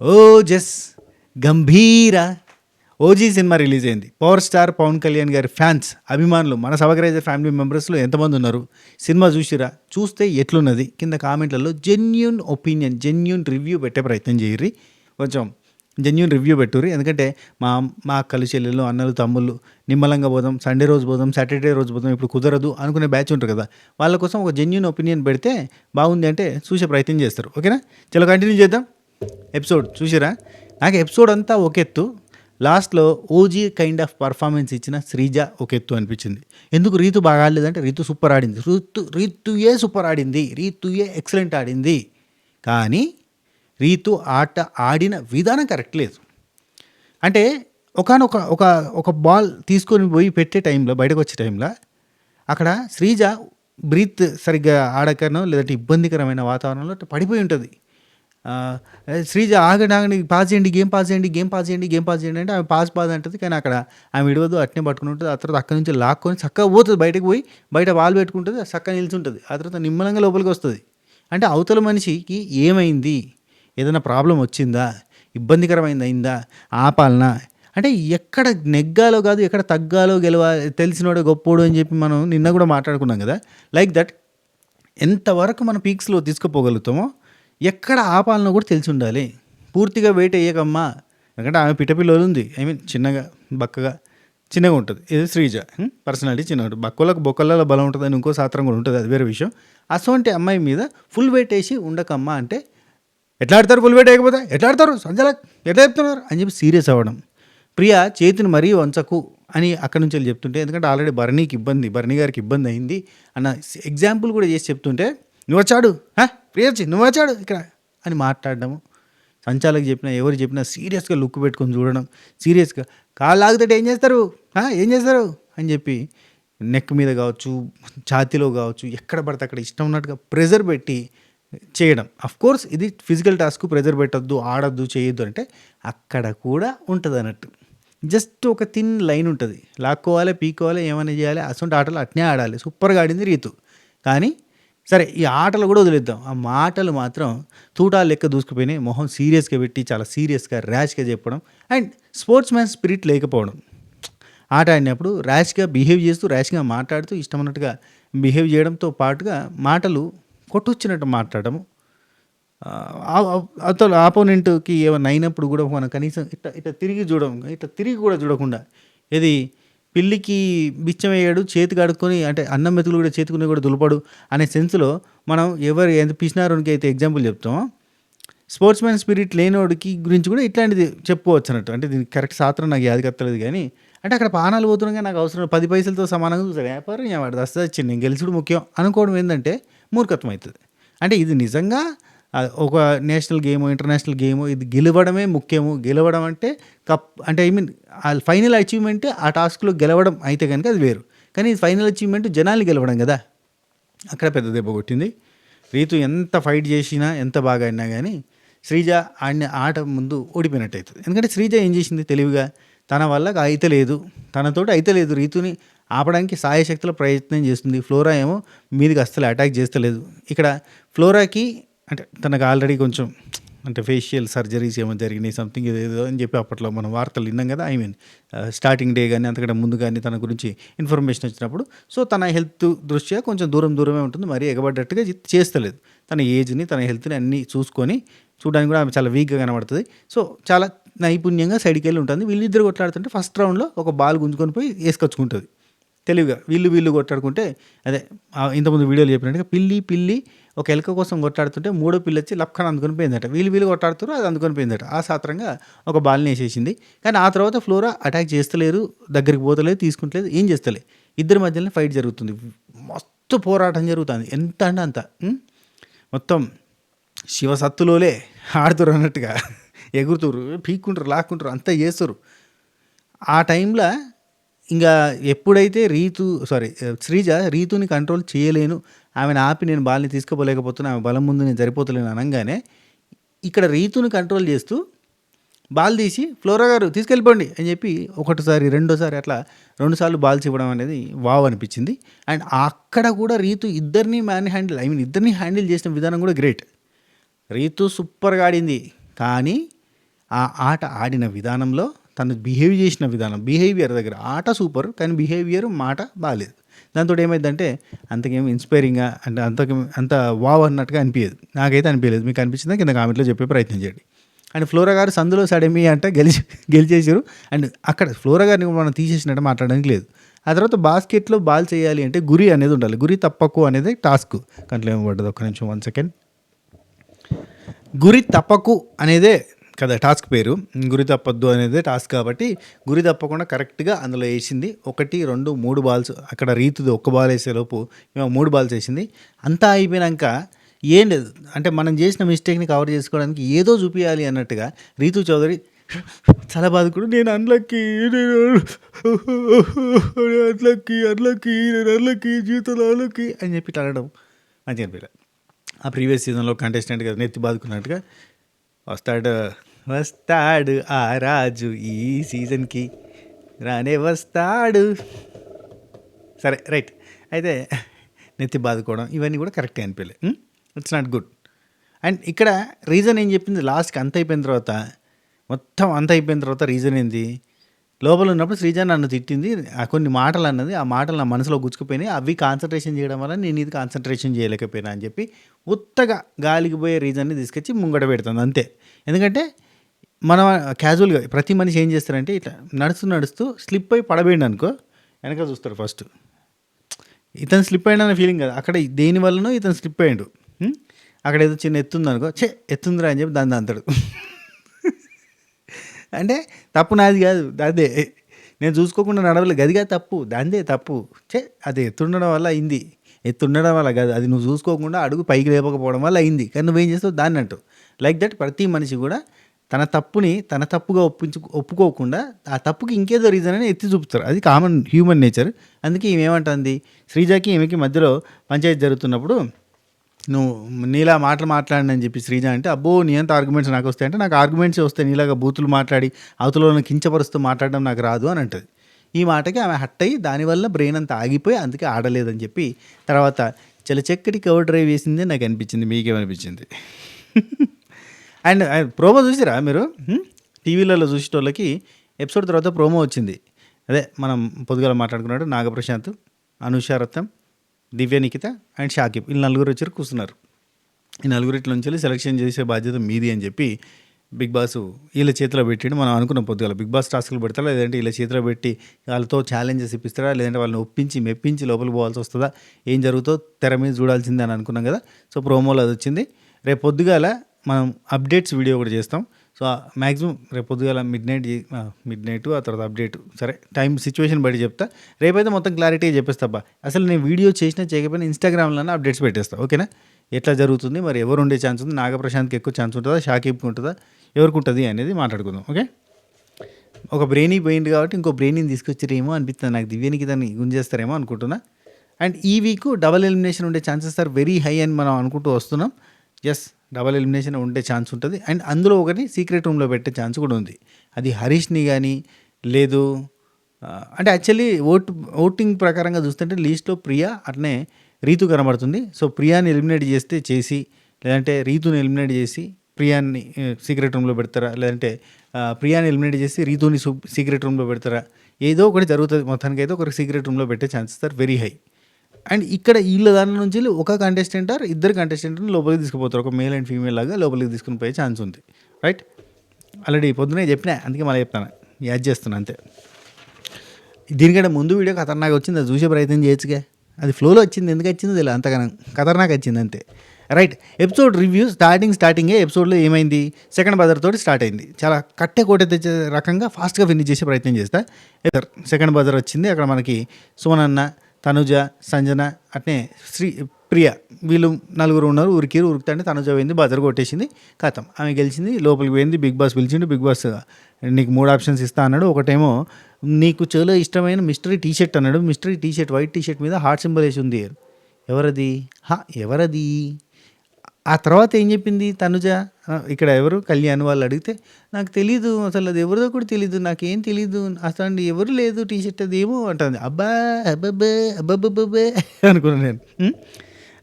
ఓజస్ గంభీర OG cinema release అయింది. Power star Pawan Kalyan గారి fans అభిమానులు మన సబగ్రైజర్ ఫ్యామిలీ మెంబర్స్లో ఎంతమంది ఉన్నారు? సినిమా చూసిరా? చూస్తే ఎట్లున్నది కింద కామెంట్లలో జెన్యూన్ ఒపీనియన్, జెన్యూన్ రివ్యూ పెట్టే ప్రయత్నం చేయరి. కొంచెం జెన్యూన్ రివ్యూ పెట్టుర్రి. ఎందుకంటే మా అక్కలు చెల్లెళ్ళు అన్నలు తమ్ముళ్ళు నిమ్మలంగా పోదాం, సండే రోజు పోదాం, సాటర్డే రోజు పోదాం, ఇప్పుడు కుదరదు అనుకునే బ్యాచ్ ఉంటారు కదా, వాళ్ళ కోసం ఒక జెన్యూన్ ఒపీనియన్ పెడితే బాగుంది అంటే చూసే ప్రయత్నం చేస్తారు. ఓకేనా? చలో కంటిన్యూ చేద్దాం. ఎపిసోడ్ చూసిరా? నాకు ఎపిసోడ్ అంతా ఒక ఎత్తు, లాస్ట్లో ఓజీ కైండ్ ఆఫ్ పర్ఫార్మెన్స్ ఇచ్చిన శ్రీజ ఒక ఎత్తు అనిపించింది. ఎందుకు రీతు బాగా ఆడలేదంటే రీతు సూపర్ ఆడింది, రీతుయే సూపర్ ఆడింది, రీతుయే ఎక్సలెంట్ ఆడింది. కానీ రీతు ఆట ఆడిన విధానం కరెక్ట్ లేదు. అంటే ఒకనొక ఒక ఒక బాల్ తీసుకొని పోయి పెట్టే టైంలో, బయటకు వచ్చే టైంలో అక్కడ శ్రీజ బ్రీత్ సరిగ్గా ఆడకనో లేదంటే ఇబ్బందికరమైన వాతావరణంలో పడిపోయి ఉంటుంది. శ్రీజ ఆగండి పాస్ చేయండి, గేమ్ పాస్ చేయండి అంటే ఆమె పాస్ అంటుంది. కానీ అక్కడ ఆమె విడవదు, అట్నే పట్టుకుని ఉంటుంది. ఆ తర్వాత అక్కడి నుంచి లాక్కొని చక్కగా పోతుంది, బయటకు పోయి బయట బాల్ పెట్టుకుంటుంది, చక్కగా నిల్చుంటుంది. ఆ తర్వాత నిమ్మలంగా లోపలికి వస్తుంది. అంటే అవతల మనిషికి ఏమైంది, ఏదైనా ప్రాబ్లం వచ్చిందా, ఇబ్బందికరమైందా, ఆపాలనా అంటే ఎక్కడ నెగ్గాలో కాదు, ఎక్కడ తగ్గాలో తెలిసినోడే గొప్పోడు అని చెప్పి మనం నిన్న కూడా మాట్లాడుకున్నాం కదా. లైక్ దట్ ఎంతవరకు మనం పీక్స్లో తీసుకుపోగలుగుతామో ఎక్కడ ఆపాలనో కూడా తెలిసి ఉండాలి. పూర్తిగా వెయిట్ అయ్యాకమ్మా, ఎందుకంటే ఆమె పిట్టపిల్లలు ఉంది, చిన్నగా బక్కగా చిన్నగా ఉంటుంది. ఇది శ్రీజ పర్సనాలిటీ చిన్నగా ఉంటుంది. బొక్కలలో బలం ఉంటుంది అని ఇంకో శాస్త్రం కూడా ఉంటుంది, అది వేరే విషయం. అసోంటి అమ్మాయి మీద ఫుల్ వెయిట్ వేసి ఉండకమ్మా అంటే ఎట్లా ఆడతారు? ఫుల్ వెయిట్ వేయకపోతే ఎట్లా ఆడతారు? సంజల ఎట్లా చెప్తున్నారు అని చెప్పి సీరియస్ అవ్వడం. ప్రియా చేతిని మరీ వంచకు అని అక్కడి నుంచి వెళ్ళి చెప్తుంటే, ఎందుకంటే ఆల్రెడీ భరణి గారికి ఇబ్బంది అయింది అన్న ఎగ్జాంపుల్ కూడా చేసి చెప్తుంటే, నువ్వు వచ్చాడు ప్రియా నువ్వు వచ్చాడు ఇక్కడ అని మాట్లాడడము. సంచాలకు చెప్పినా ఎవరు చెప్పినా సీరియస్గా లుక్ పెట్టుకొని చూడడం, సీరియస్గా కాళ్ళు ఆగితే ఏం చేస్తారు అని చెప్పి నెక్ మీద కావచ్చు, ఛాతీలో కావచ్చు, ఎక్కడ పడితే అక్కడ ఇష్టం ఉన్నట్టుగా ప్రెజర్ పెట్టి చేయడం. కోర్స్ ఇది ఫిజికల్ టాస్క్, ప్రెజర్ పెట్టద్దు, ఆడద్దు, చేయొద్దు అంటే అక్కడ కూడా ఉంటుంది అన్నట్టు. జస్ట్ ఒక థిన్ లైన్ ఉంటుంది, లాక్కోవాలి, పీక్కోవాలి, ఏమైనా చేయాలి. అసలు ఆటలు అట్నే ఆడాలి. సూపర్గా ఆడింది రీతు. కానీ సరే, ఈ ఆటలు కూడా వదిలేద్దాం. ఆ మాటలు మాత్రం తూటాలు లెక్క దూసుకుపోయినాయి. మొహం సీరియస్గా పెట్టి చాలా సీరియస్గా ర్యాష్గా చెప్పడం అండ్ స్పోర్ట్స్ మ్యాన్ స్పిరిట్ లేకపోవడం. ఆట ఆడినప్పుడు ర్యాష్గా బిహేవ్ చేస్తూ, ర్యాష్గా మాట్లాడుతూ, ఇష్టం ఉన్నట్టుగా బిహేవ్ చేయడంతో పాటుగా మాటలు కొట్టొచ్చినట్టు మాట్లాడము. అతను ఆపోనెంట్కి ఏమైనా అయినప్పుడు కూడా మనం కనీసం ఇట్లా తిరిగి కూడా చూడకుండా, ఇది పిల్లికి బిచ్చం వేయడు, చేతికి అడుక్కొని అంటే అన్నం మెతుకులు కూడా చేతుకుని కూడా దులపడు అనే సెన్స్లో మనం ఎంత పిసినారోనికి అయితే ఎగ్జాంపుల్ చెప్తామో, స్పోర్ట్స్ మ్యాన్ స్పిరిట్ లేనోడికి గురించి కూడా ఇట్లాంటిది చెప్పుకోవచ్చు అన్నట్టు. అంటే దీనికి కరెక్ట్ శాస్త్రం నాకు యాది కత్తలేదు, కానీ అంటే అక్కడ పానాలు పోతున్నాగా నాకు అవసరం 10 పైసలతో సమానంగా చూసాడు వ్యాపారం, వాడు వస్తుంది వచ్చింది, నేను గెలిచుడు ముఖ్యం అనుకోవడం ఏంటంటే మూర్ఖత్వం అవుతుంది. అంటే ఇది నిజంగా ఒక నేషనల్ గేమ్, ఇంటర్నేషనల్ గేమ్, ఇది గెలవడమే ముఖ్యము. గెలవడం అంటే అంటే ఫైనల్ అచీవ్మెంట్ ఆ టాస్క్లో గెలవడం అయితే కనుక అది వేరు. కానీ ఇది ఫైనల్ అచీవ్మెంట్ జనాలు గెలవడం కదా. అక్కడ పెద్ద దెబ్బ కొట్టింది. రీతు ఎంత ఫైట్ చేసినా, ఎంత బాగా ఆడినా కానీ శ్రీజ ఆడిన ఆట ముందు ఓడిపోయినట్టు అవుతుంది. ఎందుకంటే శ్రీజ ఏం చేసింది తెలివిగా, తన వల్ల తనతోటి అయితలేదు, రీతుని ఆపడానికి సాయశక్తుల ప్రయత్నం చేస్తుంది. ఫ్లోరా ఏమో మీదికి అస్సలు అటాక్ చేస్తలేదు. ఇక్కడ ఫ్లోరాకి అంటే తనకు ఆల్రెడీ కొంచెం అంటే ఫేషియల్ సర్జరీస్ ఏమో జరిగినాయి, సంథింగ్ ఏదో అని చెప్పి అప్పట్లో మనం వార్తలు విన్నాం కదా. స్టార్టింగ్ డే కానీ అంతకంటే ముందు కానీ తన గురించి ఇన్ఫర్మేషన్ వచ్చినప్పుడు, సో తన హెల్త్ దృష్ట్యా కొంచెం దూరమే ఉంటుంది, మరీ ఎగబడ్డట్టుగా చేస్తలేదు. తన ఏజ్ని, తన హెల్త్ని అన్నీ చూడడానికి కూడా ఆమె చాలా వీక్గా కనబడుతుంది. సో చాలా నైపుణ్యంగా సైడ్కి వెళ్ళి ఉంటుంది. వీళ్ళిద్దరు కొట్లాడుతుంటే ఫస్ట్ రౌండ్లో ఒక బాల్ గుంజుకొని పోయి వేసుకొచ్చుకుంటుంది తెలివిగా. వీళ్ళు కొట్లాడుకుంటే అదే ఇంతకుముందు వీడియోలు చెప్పినట్టుగా పిల్లి ఒక ఎలక కోసం కొట్లాడుతుంటే మూడో పిల్లి వచ్చి లప్ఖాన్ అందుకొని పోయిందట. వీళ్ళు కొట్లాడుతారు, అది అందుకొని పోయిందట. ఆ సాత్రంగా ఒక బాల్ని వేసేసింది. కానీ ఆ తర్వాత ఫ్లోరా అటాక్ చేస్తలేరు, దగ్గరికి పోతలేదు, తీసుకుంటలేదు, ఏం చేస్తలే. ఇద్దరి మధ్యలో ఫైట్ జరుగుతుంది, మస్తు పోరాటం జరుగుతుంది. ఎంత అంటే అంత మొత్తం శివసత్తులోలే ఆడుతురు అన్నట్టుగా ఎగురుతురు, పీక్కుంటారు, లాక్కుంటారు, అంతా చేస్తారు. ఆ టైంలో ఇంకా ఎప్పుడైతే శ్రీజ రీతుని కంట్రోల్ చేయలేను, ఆమెను ఆపి నేను బాల్ని తీసుకుపోలేకపోతున్నా, ఆమె బలం ముందు నేను సరిపోతలేను అనగానే ఇక్కడ రీతుని కంట్రోల్ చేస్తూ బాల్ తీసి ఫ్లోరా గారు తీసుకెళ్ళిపోండి అని చెప్పి ఒకటిసారి, రెండోసారి అట్లా 2 సార్లు బాల్స్ ఇవ్వడం అనేది వావ్ అనిపించింది. అండ్ అక్కడ కూడా రీతు ఇద్దరిని హ్యాండిల్ చేసిన విధానం కూడా గ్రేట్. రీతు సూపర్గా ఆడింది. కానీ ఆ ఆట ఆడిన విధానంలో తను బిహేవియర్ దగ్గర ఆట సూపర్, కానీ బిహేవియర్ మాట బాగాలేదు. దాంతో ఏమైందంటే అంతకేం ఇన్స్పైరింగ్గా అంటే అంత వావ్ అన్నట్టుగా అనిపించదు. నాకైతే అనిపించలేదు. మీకు అనిపించిందా కింద కామెంట్లో చెప్పే ప్రయత్నం చేయండి. అండ్ ఫ్లోరా గారు సందులో సడమి అంటే గెలిచేసారు. అండ్ అక్కడ ఫ్లోరా గారిని మనం తీసేసినట్టు మాట్లాడడానికి లేదు. ఆ తర్వాత బాస్కెట్లో బాల్ చేయాలి అంటే గురి అనేది ఉండాలి. గురి తప్పకు అనేది టాస్క్. కంట్లో ఏమి పడ్డది, ఒక్క నిమిషం 1 సెకండ్. గురి తప్పకు అనేదే కదా టాస్క్ పేరు. గురి తప్పద్దు అనేది టాస్క్ కాబట్టి గురి తప్పకుండా కరెక్ట్గా అందులో వేసింది. 1, 2, 3 బాల్స్. అక్కడ రీతుది ఒక్క బాల్ వేసేలోపు మేము 3 బాల్స్ వేసింది. అంతా అయిపోయినాక ఏం లేదు అంటే మనం చేసిన మిస్టేక్ని కవర్ చేసుకోవడానికి ఏదో చూపించాలి అన్నట్టుగా రీతు చౌదరి చాలా బాధకుడు, నేను అన్లక్కీ జీవితంలో అన్లక్కీ అని చెప్పి ఇట్లా అనడం మంచిగా అనిపించలేదు. ఆ ప్రీవియస్ సీజన్లో కంటెస్టెంట్ కదా నెత్తి బాదుకున్నట్టుగా వస్తాడు ఆ రాజు ఈ సీజన్కి రానే వస్తాడు. సరే రైట్. అయితే నెత్తి బాదుకోవడం ఇవన్నీ కూడా కరెక్ట్గా అనిపించలేదు. It's not good. అండ్ ఇక్కడ రీజన్ ఏం చెప్పింది లాస్ట్కి అంత అయిపోయిన తర్వాత రీజన్ ఏంది, లోపల ఉన్నప్పుడు శ్రీజ నన్ను తిట్టింది, కొన్ని మాటలు అన్నది, ఆ మాటలు నా మనసులో గుచ్చుకుపోయినాయి, అవి కాన్సన్ట్రేషన్ చేయడం వల్ల నేను ఇది కాన్సన్ట్రేషన్ చేయలేకపోయినా అని చెప్పి ఉత్తగా గాలికి పోయే రీజన్ని తీసుకొచ్చి ముంగట పెడుతుంది అంతే. ఎందుకంటే మనం క్యాజువల్గా ప్రతి మనిషి ఏం చేస్తారంటే ఇట్లా నడుస్తూ స్లిప్ అయి పడబోయింది అనుకో, వెనక చూస్తారు ఫస్ట్. ఇతను స్లిప్ అయ్యాడు అనే ఫీలింగ్ కదా, అక్కడ దేనివల్లనో ఇతను స్లిప్ అయ్యాడు. అక్కడ ఏదో చిన్న ఎత్తుంది అనుకో, ఎత్తుందిరా అని చెప్పి దాన్ని అంటాడు. అంటే తప్పు నాది కాదు, అదే నేను చూసుకోకుండా నడవలేదు, గదిగా తప్పు, దాందే తప్పు. అది ఎత్తుండడం వల్ల అయింది, ఎత్తుండడం వల్ల కాదు, అది నువ్వు చూసుకోకుండా అడుగు పైకి లేపకపోవడం వల్ల అయింది, కానీ నువ్వేం చేస్తావు దాన్ని అంటావు. లైక్ దట్ ప్రతి మనిషి కూడా తన తప్పుని తన తప్పుగా ఒప్పుకోకుండా ఆ తప్పుకి ఇంకేదో రీజన్ అని ఎత్తి చూపుతారు. అది కామన్ హ్యూమన్ నేచర్. అందుకే ఏమంటుంది శ్రీజాకి ఈమెకి మధ్యలో పంచాయతీ జరుగుతున్నప్పుడు, నువ్వు నీలా మాటలు మాట్లాడినని చెప్పి శ్రీజ అంటే, అబ్బో నీ అంత ఆర్గ్యుమెంట్స్ నాకు వస్తాయి అంటే, నాకు ఆర్గ్యుమెంట్స్ వస్తాయి, నీలాగా బూతులు మాట్లాడి అవతలను కించపరుస్తూ మాట్లాడడం నాకు రాదు అని అంటుంది. ఈ మాటకి ఆమె హట్ అయ్యి దానివల్ల బ్రెయిన్ అంతా ఆగిపోయి అందుకే ఆడలేదని చెప్పి తర్వాత చాలా చక్కటి కవర్ డ్రైవ్ వేసింది నాకు అనిపించింది. మీకేమనిపించింది? అండ్ ప్రోమో చూసిరా మీరు? టీవీలలో చూసేటోళ్ళకి ఎపిసోడ్ తర్వాత ప్రోమో వచ్చింది. అదే మనం పొద్దుగాల మాట్లాడుకున్నాడు నాగప్రశాంత్, అనుషారత్నం, దివ్య నిఖిత అండ్ షాకిబ్, వీళ్ళు 4 వచ్చి కూర్చున్నారు. ఈ 4 నుంచి సెలెక్షన్ చేసే బాధ్యత మీది అని చెప్పి బిగ్ బాస్ వీళ్ళ చేతిలో పెట్టిండు. మనం అనుకున్న పొద్దుగాల బిగ్ బాస్ టాస్క్లు పెడతారా, లేదంటే వీళ్ళ చేతిలో పెట్టి వాళ్ళతో ఛాలెంజెస్ ఇప్పిస్తారా, లేదంటే వాళ్ళని ఒప్పించి మెప్పించి లోపలికి పోవాల్సి వస్తుందా, ఏం జరుగుతో తెర మీద చూడాల్సిందే అని అనుకున్నాం కదా. సో ప్రోమోలో అది వచ్చింది. రేపు పొద్దుగాల మనం అప్డేట్స్ వీడియో కూడా చేస్తాం. సో మ్యాక్సిమం రేపు పొద్దుగాల మిడ్ నైట్ ఆ తర్వాత అప్డేట్, సరే టైం సిచ్యువేషన్ బట్టి చెప్తా. రేపైతే మొత్తం క్లారిటీ చెప్పేస్తాబ్బా. అసలు నేను వీడియో చేసినా చేయకపోయినా ఇన్స్టాగ్రామ్లోనే అప్డేట్స్ పెట్టేస్తా, ఓకేనా? ఎట్లా జరుగుతుంది, మరి ఎవరు ఉండే ఛాన్స్ ఉంది, నాగప్రశాంత్కి ఎక్కువ ఛాన్స్ ఉంటుందా, షాకిబ్కి ఉంటుందా, ఎవరికి ఉంటుంది అనేది మాట్లాడుకుందాం, ఓకే? ఒక బ్రెయినీ పోయింది కాబట్టి ఇంకో బ్రెయినీని తీసుకొచ్చారేమో అనిపిస్తుంది నాకు, దివ్యానికి దాన్ని గుంజేస్తారేమో అనుకుంటున్నా. అండ్ ఈ వీక్ డబల్ ఎలిమినేషన్ ఉండే ఛాన్సెస్ ఆర్ వెరీ హై అని మనం అనుకుంటూ వస్తున్నాం. ఎస్, డబల్ ఎలిమినేషన్ ఉండే ఛాన్స్ ఉంటుంది. అండ్ అందులో ఒకటి సీక్రెట్ రూమ్లో పెట్టే ఛాన్స్ కూడా ఉంది. అది హరీష్ని కానీ లేదు అంటే యాక్చువల్లీ ఓటింగ్ ప్రకారంగా చూస్తుంటే లీస్ట్లో ప్రియా అట్నే రీతు కనబడుతుంది. సో ప్రియాని ఎలిమినేట్ చేసి లేదంటే రీతుని ఎలిమినేట్ చేసి ప్రియాని సీక్రెట్ రూమ్లో పెడతారా, లేదంటే ప్రియాని ఎలిమినేట్ చేసి రీతుని సీక్రెట్ రూమ్లో పెడతారా, ఏదో ఒకటి జరుగుతుంది. మొత్తానికి అయితే ఒకరికి సీక్రెట్ రూమ్లో పెట్టే chances are very high. And ఇక్కడ వీళ్ళ దాని నుంచి ఒక కంటెస్టెంట్ ఆర్ ఇద్దరు కంటెస్టెంట్ని లోపలికి తీసుకుపోతారు, ఒక మేల్ అండ్ ఫీమేల్ లాగా లోపలికి తీసుకుని పోయే ఛాన్స్ ఉంది, రైట్? ఆల్రెడీ పొద్దునే చెప్పినా, అందుకే మళ్ళీ చెప్తాను, యాడ్ చేస్తున్నా అంతే. దీనికంటే ముందు వీడియో ఖతర్నాక్ వచ్చింది, అది చూసే ప్రయత్నం చేయొచ్చుగా. అది ఫ్లోలో వచ్చింది, ఎందుకు వచ్చిందో తెలియదు, అంతగానం ఖతర్నాక్ వచ్చింది అంతే, రైట్? ఎపిసోడ్ రివ్యూ స్టార్టింగే ఎపిసోడ్లో ఏమైంది, సెకండ్ బజర్ తోటి స్టార్ట్ అయింది. చాలా కోట తెచ్చే రకంగా ఫాస్ట్గా ఫినిష్ చేసే ప్రయత్నం చేస్తా. సెకండ్ బజర్ వచ్చింది, అక్కడ మనకి సోనన్న, తనుజ, సంజన అట్నే ప్రియ, వీళ్ళు 4 ఉన్నారు. ఉరుకుతాంటే తనుజ పోయింది, బజర్ కొట్టేసింది, ఖతం, ఆమె గెలిచింది, లోపలికి పోయింది. బిగ్ బాస్ పిలిచిండు, బిగ్ బాస్ నీకు 3 ఆప్షన్స్ ఇస్తా అన్నాడు. ఒకటేమో నీకు చాలా ఇష్టమైన మిస్టరీ టీషర్ట్ అన్నాడు. మిస్టరీ టీషర్ట్, వైట్ టీషర్ట్ మీద హార్ట్ సింబల్ వేసి ఉంది. ఎవరది? ఆ తర్వాత ఏం చెప్పింది తనుజ, ఇక్కడ ఎవరు కళ్యాణ్ వాళ్ళు అడిగితే నాకు తెలీదు, అసలు అది ఎవరిదో కూడా తెలీదు, నాకేం తెలీదు, అసలు ఎవరు లేదు టీషర్ట్ అది ఏమో అంటుంది. అబ్బాబ్బే అనుకున్నాను నేను,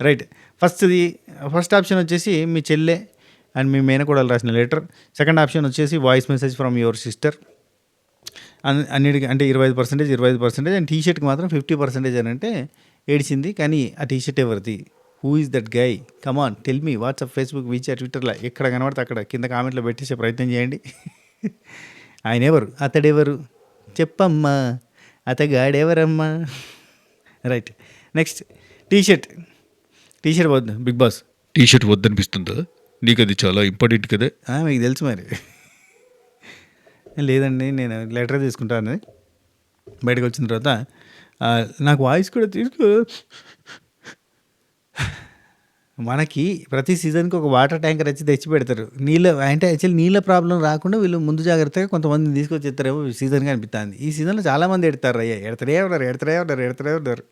రైట్? ఫస్ట్ ఆప్షన్ వచ్చేసి మీ చెల్లె అండ్ మీ మేనకోడలు రాసిన లెటర్. సెకండ్ ఆప్షన్ వచ్చేసి voice message from your sister. అన్నిటికీ అంటే 25%, 25% అండ్ టీషర్ట్కి మాత్రం 50% అని అంటే ఏడిచింది. కానీ ఆ టీషర్ట్ ఎవరిది? Who is that guy? Come on tell me. WhatsApp, Facebook, WeChat, ట్విట్టర్లో ఎక్కడ కనబడితే అక్కడ కింద కామెంట్లో పెట్టేసే ప్రయత్నం చేయండి. ఆయన ఎవరు? అతడెవరు? చెప్పమ్మా, అతగాడెవరమ్మా? రైట్. Next t-shirt. టీషర్ట్ వద్దు బిగ్ బాస్. టీషర్ట్ వద్దనిపిస్తుందా? నీకు అది చాలా ఇంపార్టెంట్ కదా. మీకు తెలుసు మరి. లేదండి నేను లెటర్ తీసుకుంటాను. బయటకు వచ్చిన తర్వాత నాకు వాయిస్ కూడా తీసుకో. మనకి ప్రతి సీజన్కి ఒక వాటర్ ట్యాంకర్ వచ్చి తెచ్చి పెడతారు. నీళ్ళ అంటే యాక్చువల్లీ నీళ్ళ ప్రాబ్లం రాకుండా వీళ్ళు ముందు జాగ్రత్తగా కొంతమందిని తీసుకొచ్చి ఎత్తారేమో సీజన్గా అనిపిస్తుంది. ఈ సీజన్లో చాలామంది ఎడతారు. ఎడతనే ఉన్నారు.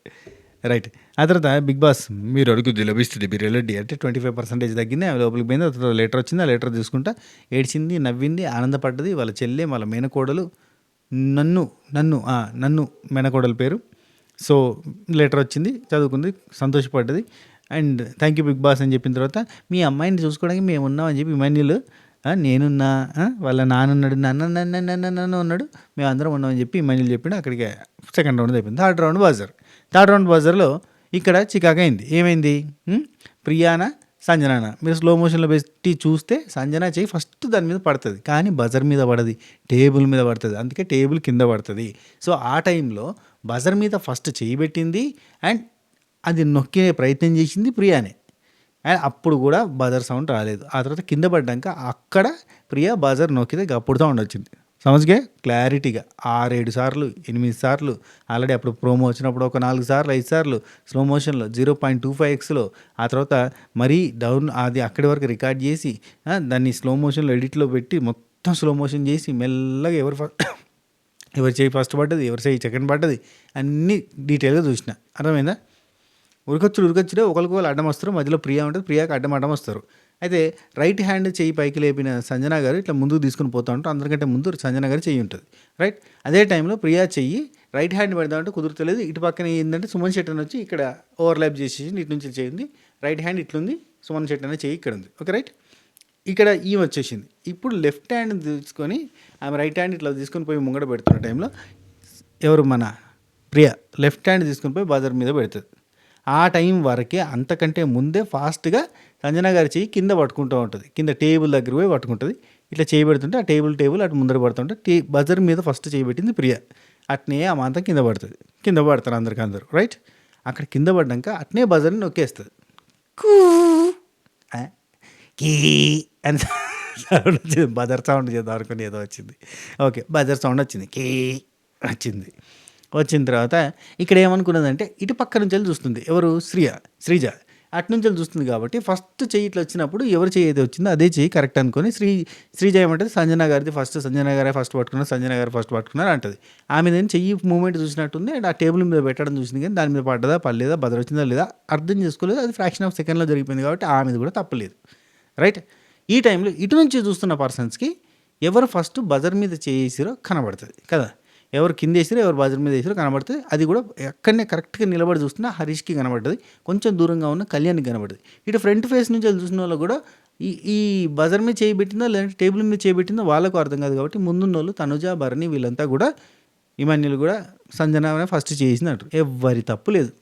రైట్. ఆ తర్వాత బిగ్ బాస్ మీరు అడుగుద్ది లభిస్తుంది, మీరు వెళ్ళండి అంటే 25% తగ్గింది. ఆమె లోపలికి పోయింది. ఆ తర్వాత లెటర్ వచ్చింది. ఆ లెటర్ తీసుకుంటా ఏడ్చింది, నవ్వింది, ఆనందపడ్డది. వాళ్ళ చెల్లె, వాళ్ళ మేనకోడలు, నన్ను మేనకోడలు పేరు. సో లెటర్ వచ్చింది, చదువుకుంది, సంతోషపడ్డది. And thank you Bigg Boss అని చెప్పిన తర్వాత మీ అమ్మాయిని చూసుకోవడానికి మేము ఉన్నామని చెప్పి ఇమాన్యుల్ నేనున్నా, వాళ్ళ నాన్నున్నాడు, నన్ను ఉన్నాడు, మేము అందరం ఉన్నామని చెప్పి ఇమాన్యుల్ చెప్పిండు. అక్కడికి సెకండ్ రౌండ్ అయిపోయింది. థర్డ్ రౌండ్ బజర్లో ఇక్కడ చికాక్ అయింది. ఏమైంది? ప్రియానా, సంజనానా. మీరు స్లో మోషన్లో పెట్టి చూస్తే సంజన చెయ్యి ఫస్ట్ దాని మీద పడుతుంది, కానీ బజర్ మీద పడది, టేబుల్ మీద పడుతుంది. అందుకే టేబుల్ కింద పడుతుంది. సో ఆ టైంలో బజర్ మీద ఫస్ట్ చెయ్యి పెట్టింది అండ్ అది నొక్కే ప్రయత్నం చేసింది ప్రియానే. అండ్ అప్పుడు కూడా బజర్ సౌండ్ రాలేదు. ఆ తర్వాత కింద పడ్డాక అక్కడ ప్రియా బజర్ నొక్కితే అప్పుడు సౌండ్ వచ్చింది. సమజ్గా క్లారిటీగా 6-7 సార్లు, 8 సార్లు. ఆల్రెడీ అప్పుడు ప్రోమో వచ్చినప్పుడు ఒక 4 సార్లు, 5 సార్లు స్లో మోషన్లో 0.25xలో. ఆ తర్వాత మరీ డౌన్ అది అక్కడి వరకు రికార్డ్ చేసి దాన్ని స్లో మోషన్లో ఎడిట్లో పెట్టి మొత్తం స్లో మోషన్ చేసి మెల్లగా ఎవరి చేయి ఫస్ట్ పడ్డది, ఎవరి చేయి సెకండ్ పడ్డది, అన్నీ డీటెయిల్గా చూసిన. అర్థమైందా? ఉరకొచ్చుడే ఒకరికొకరు అడ్డం వస్తారు. మధ్యలో ప్రియా ఉంటుంది, ప్రియాకి అడ్డం వస్తారు. అయితే రైట్ హ్యాండ్ చెయ్యి పైకి లేపిన సంజన గారు ఇట్లా ముందుకు తీసుకుని పోతూ ఉంటారు. అందరికంటే ముందు సంజన గారు చెయ్యి ఉంటుంది. రైట్. అదే టైంలో ప్రియా చెయ్యి రైట్ హ్యాండ్ పెడదామంటే కుదురుతలేదు. ఇటు పక్కన ఏంటంటే సుమన్ శెట్టి అని వచ్చి ఇక్కడ ఓవర్లాప్ చేసేసి ఇటు నుంచి చేయింది. రైట్ హ్యాండ్ ఇట్లుంది, సుమన్ శెట్టి అనే చెయ్యి ఇక్కడ ఉంది. Okay right. ఇక్కడ ఈమె వచ్చేసింది. ఇప్పుడు లెఫ్ట్ హ్యాండ్ తీసుకొని ఆమె రైట్ హ్యాండ్ ఇట్లా తీసుకొని పోయి ముంగడ పెడుతున్న టైంలో ఎవరు మన ప్రియా లెఫ్ట్ హ్యాండ్ తీసుకొని పోయి బజర్ మీద పెడుతుంది. ఆ టైం వరకే, అంతకంటే ముందే ఫాస్ట్గా సంజన గారి చెయ్యి కింద పట్టుకుంటూ ఉంటుంది. కింద టేబుల్ దగ్గర పోయి పట్టుకుంటుంది. ఇట్లా చేయి పెడుతుంటే ఆ టేబుల్ అటు ముందర పడుతుంటే బజర్ మీద ఫస్ట్ చేయి పెట్టింది ప్రియా. అట్నే ఆ మాంతం కింద పడుతుంది. కింద పడతారు అందరు. రైట్. అక్కడ కింద పడ్డాక అట్నే బజర్ని నొక్కేస్తుంది. కీ అని సౌండ్ వచ్చింది. బజర్ సౌండ్ చేద్దాం అనుకుని ఏదో వచ్చింది. ఓకే, బజర్ సౌండ్ వచ్చింది. కీ వచ్చిన తర్వాత ఇక్కడ ఏమనుకున్నదంటే ఇటు పక్క నుంచి వెళ్ళి చూస్తుంది. ఎవరు? శ్రీజ అటు నుంచి వెళ్ళి చూస్తుంది. కాబట్టి ఫస్ట్ చెయ్యి ఇట్లా వచ్చినప్పుడు ఎవరు చెయ్యి అయితే వచ్చిందో అదే చెయ్యి కరెక్ట్ అనుకొని శ్రీజ ఏమంటుంది, సంజన గారిది ఫస్ట్, సంజన గారే ఫస్ట్ పట్టుకున్నారు అంటది. ఆమె నేను చెయ్యి మూమెంట్ చూసినట్టుంది అండ్ ఆ టేబుల్ మీద పెట్టడం చూసింది, కానీ దాని మీద పడ్డదా పడలేదా, బదర్ వచ్చిందా లేదా అర్థం చేసుకోలేదు. అది ఫ్రాక్షన్ ఆఫ్ సెకండ్లో జరిగిపోయింది కాబట్టి ఆమెది కూడా తప్పలేదు. రైట్. ఈ టైంలో ఇటు నుంచి చూస్తున్న పర్సన్స్కి ఎవరు ఫస్ట్ బజర్ మీద చేసిరో కనబడుతుంది కదా. ఎవరు కింద వేసిరో ఎవరు బజర్ మీద వేసిరో కనబడుతుంది. అది కూడా ఎక్కడనే కరెక్ట్గా నిలబడి చూస్తున్నా హరీష్కి కనబడుతుంది, కొంచెం దూరంగా ఉన్న కళ్యాణ్కి కనబడుతుంది. ఇటు ఫ్రంట్ ఫేస్ నుంచి వెళ్ళి చూసిన వాళ్ళు కూడా ఈ బజర్ మీద చేయబెట్టిందో లేదంటే టేబుల్ మీద చేయబెట్టిందో వాళ్ళకు అర్థం కాదు. కాబట్టి ముందున్న వాళ్ళు తనుజ, భరణి వీళ్ళంతా కూడా ఇమాన్యుల్ కూడా సంజన ఫస్ట్ చేసినట్టు ఎవరి తప్పు లేదు.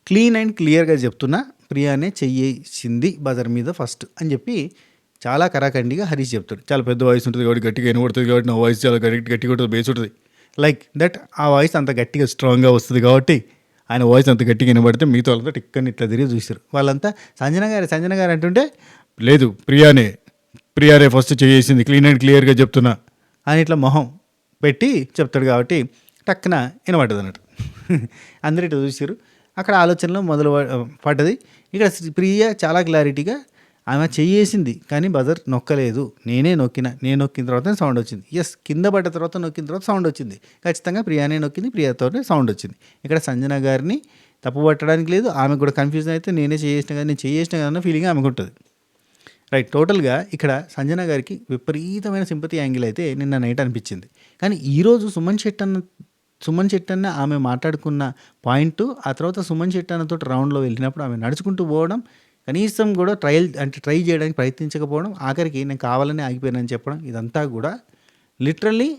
క్లీన్ అండ్ క్లియర్గా చెప్తున్నా, ప్రియానే చెయ్యేసింది బజర్ మీద ఫస్ట్ అని చెప్పి చాలా కరాఖండిగా హరీష్ చెప్తాడు. చాలా పెద్ద వాయిస్ ఉంటుంది కాబట్టి గట్టిగా వినబడుతుంది కాబట్టి నా వాయిస్ చాలా గట్టిగా ఉంటుంది, బేస్ ఉంటుంది. లైక్ దట్ ఆ వాయిస్ అంత గట్టిగా స్ట్రాంగ్గా వస్తుంది కాబట్టి ఆయన వాయిస్ అంత గట్టిగా వినబడితే మిగతా వాళ్ళతో టిక్కని ఇట్లా తిరిగి చూస్తారు. వాళ్ళంతా సంజన గారు అంటుంటే లేదు ప్రియానే ఫస్ట్ చేసింది, క్లీన్ అండ్ క్లియర్గా చెప్తున్నా అని ఇట్లా మొహం పెట్టి చెప్తాడు. కాబట్టి టక్కున వినబడ్డది అన్నట్టు. అందరు ఇట్లా చూసారు. అక్కడ ఆలోచనలో మొదలు పడ్డది. ఇక్కడ ప్రియ చాలా క్లారిటీగా ఆమె చెయ్యేసింది కానీ బజర్ నొక్కలేదు, నేను నొక్కిన తర్వాత సౌండ్ వచ్చింది. ఎస్, కింద పడ్డ తర్వాత నొక్కిన తర్వాత సౌండ్ వచ్చింది. ఖచ్చితంగా ప్రియానే నొక్కింది, ప్రియాతోనే సౌండ్ వచ్చింది. ఇక్కడ సంజన గారిని తప్పు పట్టడానికి లేదు. ఆమెకు కూడా కన్ఫ్యూజన్ అయితే నేను చేసిన కదా అన్న ఫీలింగ్ ఆమెకు ఉంటుంది. రైట్. టోటల్గా ఇక్కడ సంజన గారికి విపరీతమైన సింపతి యాంగిల్ అయితే నిన్న నైట్ అనిపించింది. కానీ ఈరోజు సుమన్ శెట్టి అన్న ఆమె మాట్లాడుకున్న పాయింట్, ఆ తర్వాత సుమన్ శెట్టి అన్నతో రౌండ్లో వెళ్ళినప్పుడు ఆమె నడుచుకుంటూ పోవడం కనీసం కూడా ట్రై చేయడానికి ప్రయత్నించకపోవడం, ఆఖరికి నేను కావాలని ఆగిపోయానని చెప్పడం, ఇదంతా కూడా లిటరల్లీ